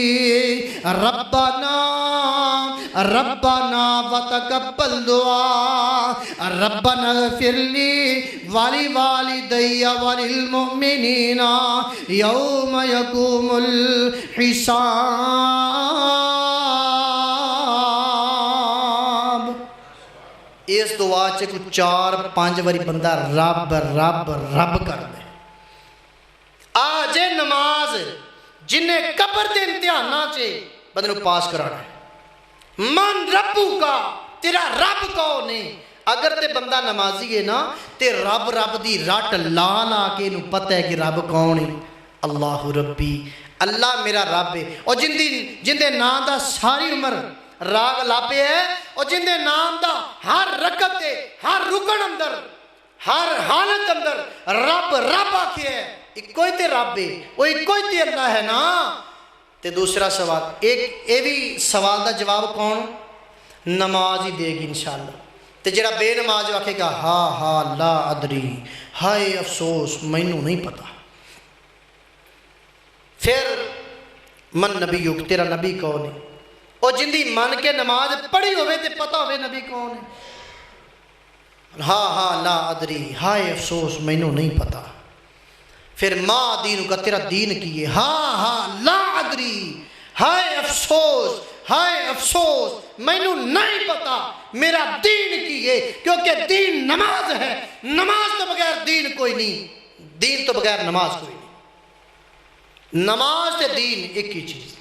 Speaker 2: ربنا وتقبل دعا ربنا اغفر لی ولوالدی وللمؤمنین یوم یقوم الحساب اس دعا چ 4-5 واری بندہ رب کر دے آج نماز جنہیں قبر دے امتحاناں چ بندے نوں پاس کرانا ہے من ربو کا تیرا رب کون ہے اگر تے بندہ نمازی ہے نا تے رب دی رٹ لا کے انہوں پتہ ہے کہ رب کون ہے اللہ ربی اللہ میرا رب ہے اور جن دے نام دا ساری عمر راگ لاپے ہے اور جن دے نام دا ہر رکعت تے ہر رکن اندر ہر حالت اندر رب آکھے ہے ایک کوئی تے رب ہے وہ ایک کوئی تے اللہ ہے نا تے دوسرا سوال اے بھی سوال دا جواب کون نماز ہی دے گی انشاءاللہ تے جڑا بے نماز آکھے گا ہا لا ادری ہائے افسوس مینوں نہیں پتا پھر من نبیک تیرا نبی کون ہے اور جندی من کے نماز پڑھی ہوئے تے پتہ ہوئے نبی کون ہے ہا لا ادری ہائے افسوس مینوں نہیں پتا پھر ما دین کا تیرا دین کیے ہا لا ادری ہائے افسوس ہائے افسوس مینو نہیں پتا میرا دین کی ہے، کیونکہ دین نماز ہے، نماز تو بغیر دین کوئی نہیں، دین تو بغیر نماز کوئی نہیں۔ نماز تے دین ایک ہی چیز،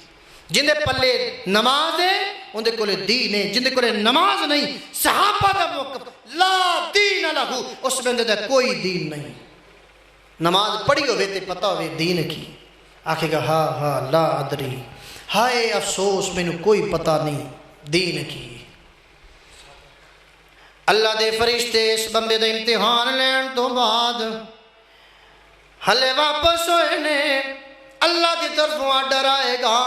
Speaker 2: جن دے پلے نماز ہے ان دے کولے دین ہے، جن دے کولے نماز نہیں، صحابہ دا موقف لا دین لہو، اس بندے دا کوئی دین نہیں۔ نماز پڑھی ہوئے تے پتہ ہوئے دین کی، آکھے گا ہاں ہاں لا ادری، ہائے افسوس میں نے کوئی پتہ نہیں دین کی۔ اللہ دے فرشتے اس بندے دے امتحان لین تو بعد ہلے واپس ہوئے نے، اللہ کی طرفوں آڈر آئے گا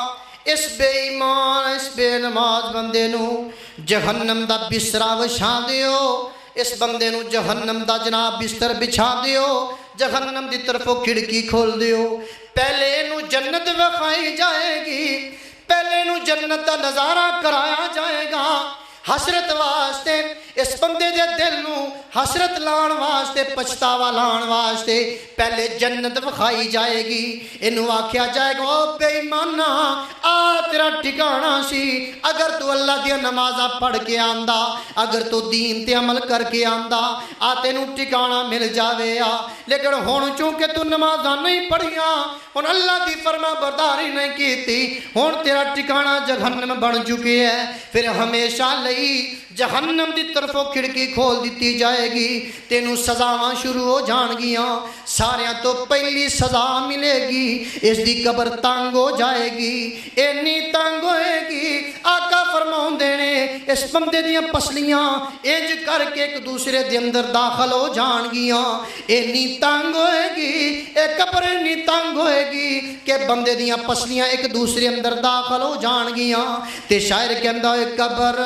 Speaker 2: اس بے ایمان اس بے نماز بندے نو جہنم دا بستر وچھا دیو، اس بندے نو جہنم دا جناب بستر بچھا دیو، جہنم دی طرفوں کھڑکی کھول دیو، پہلے نو جنت وکھائی جائے گی، پہلے نو جنت دا نظارہ کرایا جائے گا، حسرت واسطے اس بندے دے دل نو حسرت لان واسطے پچھتاوا لان واسطے پہلے جنت وکھائی جائے گی، انہوں آکھیا جائے گا او بے ایمانہ آ تیرا ٹھکانہ سی، اگر تو اللہ دیا نمازہ پڑھ کے آندہ، اگر تو دین تے عمل کر کے آندہ آ تینوں ٹھکانہ مل جاوے آ، لیکن ہون چونکہ تو نمازہ نہیں پڑھیاں، ہون اللہ دی فرما برداری نہیں کیتی، ہون تیرا ٹھکانہ جہنم بن چکے ہے، پھر ہمیشہ لئی جہنم دی طرفوں کھڑکی کھول دیتی جائے گی، تینوں سزاواں شروع ہو جان گیاں، ساریاں تو پہلی سزا ملے گی، اس دی قبر تنگ ہو جائے گی، اینی تنگ ہوئے گی، آقا فرماؤں دینے اس بندے دیاں پسلیاں انج کر کے ایک دوسرے دے اندر داخل ہو جان گیاں، اینی تنگ ہوئے گی، ایک قبر اینی تنگ ہوئے گی کہ بندے دیاں پسلیاں ایک دوسرے اندر داخل ہو جان گیاں، تے شاعر کے اندر ایک قبر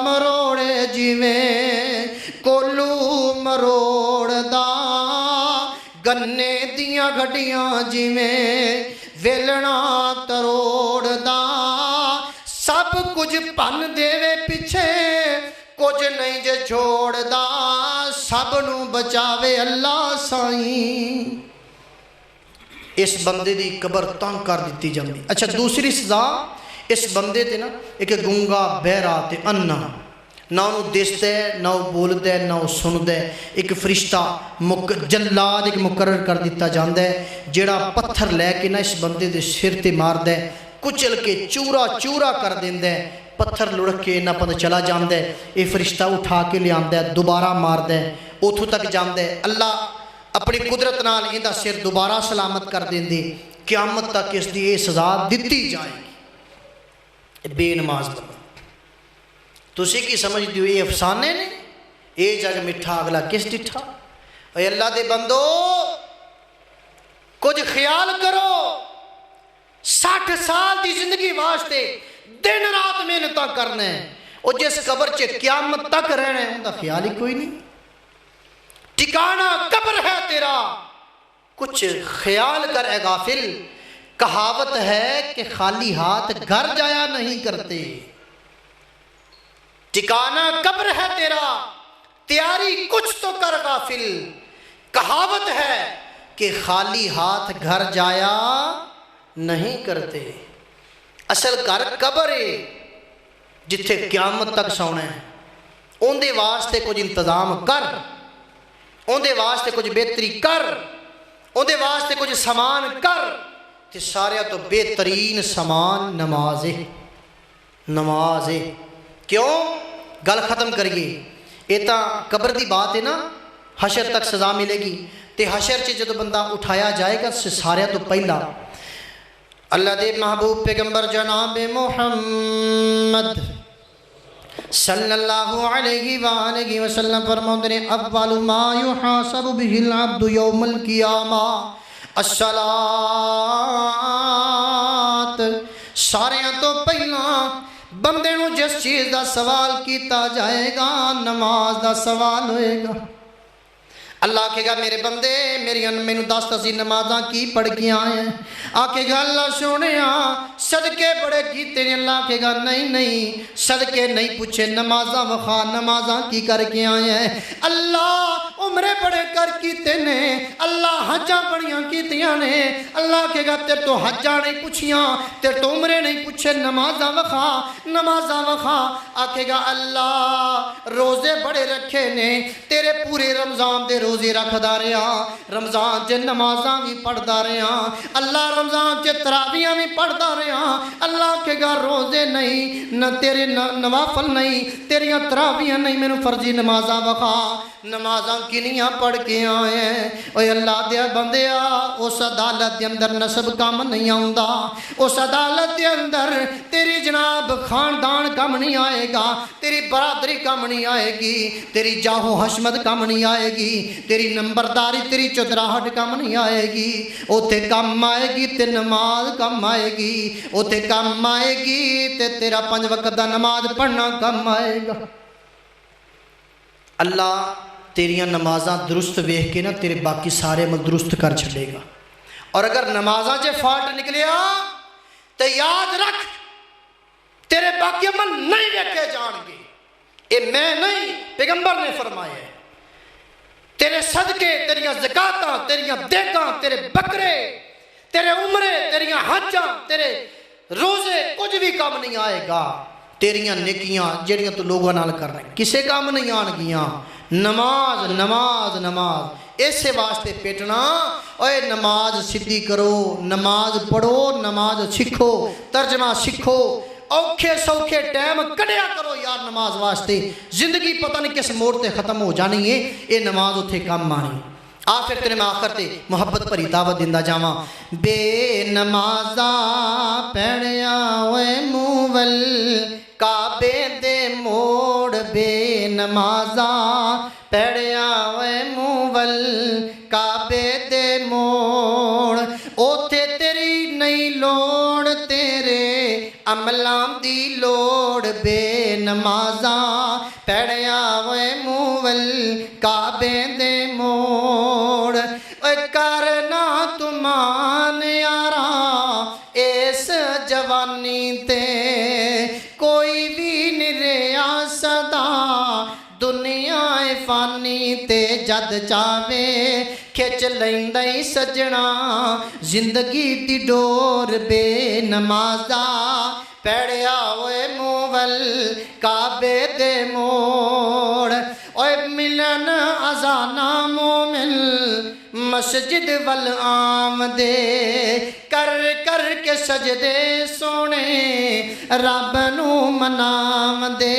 Speaker 2: مروڑے جیویں کولو مروڑ دا، گنے دیاں گھڑیاں جیویں ویلنا تروڑ دا، سب کچھ پن دیوے پیچھے کچھ نہیں جے چھوڑ دا، سب نو بچاوے اللہ سائیں۔ اس بندے دی قبر تنگ کر دیتی جاندی۔ اچھا دوسری سزا اس بندے تے نا ایک گونگا بہرا تے انا، نہ انہوں دیستا ہے نہ وہ بولتا ہے نہ وہ سنتا ہے، ایک فرشتہ جلاد ایک مقرر کر دیتا جاندہ ہے جیڑا پتھر لے کے نا اس بندے دے سر تے مار دے، کچل کے چورا چورا کر دیندہ ہے، پتھر لڑک کے نہ پتہ چلا جاندہ ہے، یہ فرشتہ اٹھا کے لے آندہ ہے، دوبارہ مار دے، اتھو تک جاندہ ہے، اللہ اپنی قدرت نال اندہ سر دوبارہ سلامت کر دیندے، قیامت تک اس دی یہ سزا دیتی جائے گی۔ بے نماز بندہ تو اسی کی سمجھ دیو یہ افسانے نے، یہ جگ مٹھا اگلا کس ڈٹھا؟ اے اللہ دے بندو کچھ خیال کرو، 60 سال دی زندگی واسطے دن رات محنتاں کرنے ہیں، اور جس قبر چے قیامت تک رہنے ہیں ان کا خیال ہی کوئی نہیں، ٹھکانہ قبر ہے تیرا، کچھ خیال کر اے غافل، کہاوت ہے کہ خالی ہاتھ گھر جایا نہیں کرتے، ٹھکانہ قبر ہے تیرا، تیاری کچھ تو کر غافل، کہاوت ہے کہ خالی ہاتھ گھر جایا نہیں کرتے، اصل گھر قبر ہے جتھے قیامت تک سونا ہے، ان دے واسطے کچھ انتظام کر، ان دے واسطے کچھ بہتری کر، ان دے واسطے کچھ سامان کر، تے سارے تو بہترین سامان نماز ہے، نماز ہے۔ کیوں؟ گل ختم کریے، یہ تا قبر دی بات ہے نا، حشر تک سزا ملے گی، تے حشر چے جدو بندہ اٹھایا جائے گا سارے تو پہلا اللہ دے محبوب پیغمبر جناب محمد صلی اللہ علیہ وآلہ وسلم فرماتے ہیں اول ما یحاسب به العبد یوم القیامہ الصلاۃ، سارے تو پہلا بندے نو جس چیز دا سوال کیتا جائے گا نماز دا سوال ہوئے گا۔ اللہ کہے گا میرے بندے میری انمینو دس تسی نمازاں کی پڑھ کے آئے ہیں، آکے گا اللہ سونیا صدقے بڑے کیتے ہیں، اللہ کہے گا نہیں صدقے نہیں پوچھے، نمازاں وخا نمازاں کی کر کے آئے ہیں، اللہ عمرے بڑے کر کی کیتے نے اللہ حجاں بڑیاں کیتیاں نے اللہ کے گا تیرے تو حجاں نہیں پوچھیاں تیرے تو عمرے نہیں پوچھے نمازاں وخا آکھے گا اللہ روزے بڑے رکھے نے تیرے پورے رمضان دے روزے رکھدا رہا رمضان چ نمازاں بھی پڑھدا رہا اللہ رمضان چ تراویحاں بھی پڑھدا رہا اللہ کے گا روزے نہیں نہ تیرے نوافل نہیں تیریاں تراویحاں نہیں مینوں فرضی نمازاں وخا نمازاں کنیاں پڑھ کے آئے ہیں اے اللہ دے بندیا اس عدالت دے اندر نسب کم نہیں آوندا اس عدالت دے اندر تیری جناب خاندان کم نہیں آئے گا تیری برادری کم نہیں آئے گی تیری جاہو حشمت کم نہیں آئے گی تیری نمبرداری تیری چودراہٹ کم نہیں آئے گی اوتے کم آئے گی تے نماز کم آئے گی اوتے کم آئے گی تے تیرا 5 وقت دا نماز پڑھنا کم آئے گا اللہ تیریاں نمازاں درست ویکھ کے نا تیرے باقی سارے عمل درست کر چھڑے گا اور اگر نمازاں چے فالٹ نکلیا تو یاد رکھ تیرے باقی عمل نہیں ویکھے جان گے اے میں نہیں پیغمبر نے فرمایا ہے تیرے صدقے تیریاں زکاتاں تیریاں دیگاں تیرے بکرے تیرے عمرے تیریاں حجاں تیرے روزے کچھ بھی کام نہیں آئے گا تیریاں نیکیاں جڑیاں تو لوگوں نال کر رہے کسے کام نہیں آن گیاں نماز نماز نماز ایسے واسطے پیٹنا اے نماز سدھی کرو نماز پڑھو نماز سکھو ترجمہ سکھو اوکھے سوکھے ٹائم کڈیا کرو یار نماز واسطے زندگی پتہ نہیں کس موڑ تے ختم ہو جانی ہے اے نماز اتھے کام آنی آخر تیرے میں آخر تے محبت پری دعوت دیندہ جاواں بے نمازاں پڑھیا ہوئے موول کعبے دے موڑ بے نمازاں پڑھیا ہوئے موول کعبے دے موڑ اوتھے تیری نہیں لوڑ تیرے عملاں دی لوڑ بے نمازاں پڑھیا ہوئے موول کعبے دے موڑ کرنا تمان یارا اس جوانی تے کوئی بھی نریا صدا دنیا فانی تے جد چاہے کھچ لیندائی سجنا زندگی دی ڈور بے نمازا پڑھیا ہوئے موول کعبے دے موڑ اوے ملن ازانا مومن مسجد والعام دے کر کر کے سجدے سونے رب نو منام دے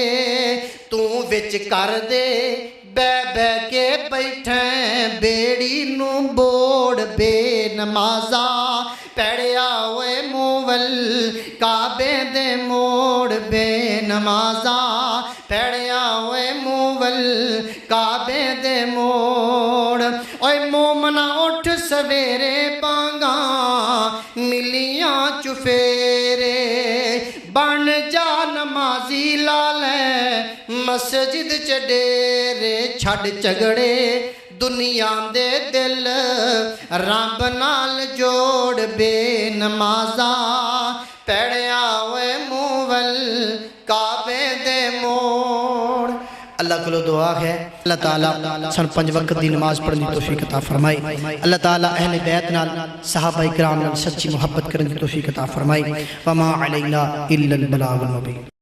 Speaker 2: تو وچ کر دے بے بے کے بیٹھیں بیڑی نو بوڑ بے نمازا پڑھیا ہوئے موول کعبے دے موڑ بے نمازا پڑھیا ہوئے موول کعبے دے موڑ اوے مومنا اٹھ سویرے بانگا ملیاں چفیرے بن جا نمازی لالے مسجد چڈیرے چھڑ چگڑے دنیا دے دل رب نال جوڑ بے نمازا پڑھیا ہوئے موول کعبے دے موڑ اللہ کو دعا ہے اللہ تعالیٰ سن 5 وقت دی نماز پڑھنے کی توفیق عطا فرمائی اللہ تعالیٰ اہل بیت نال صحابہ کرام نال سچی محبت کرنے کی توفیق عطا فرمائی وما علینا الا البلاغ المبین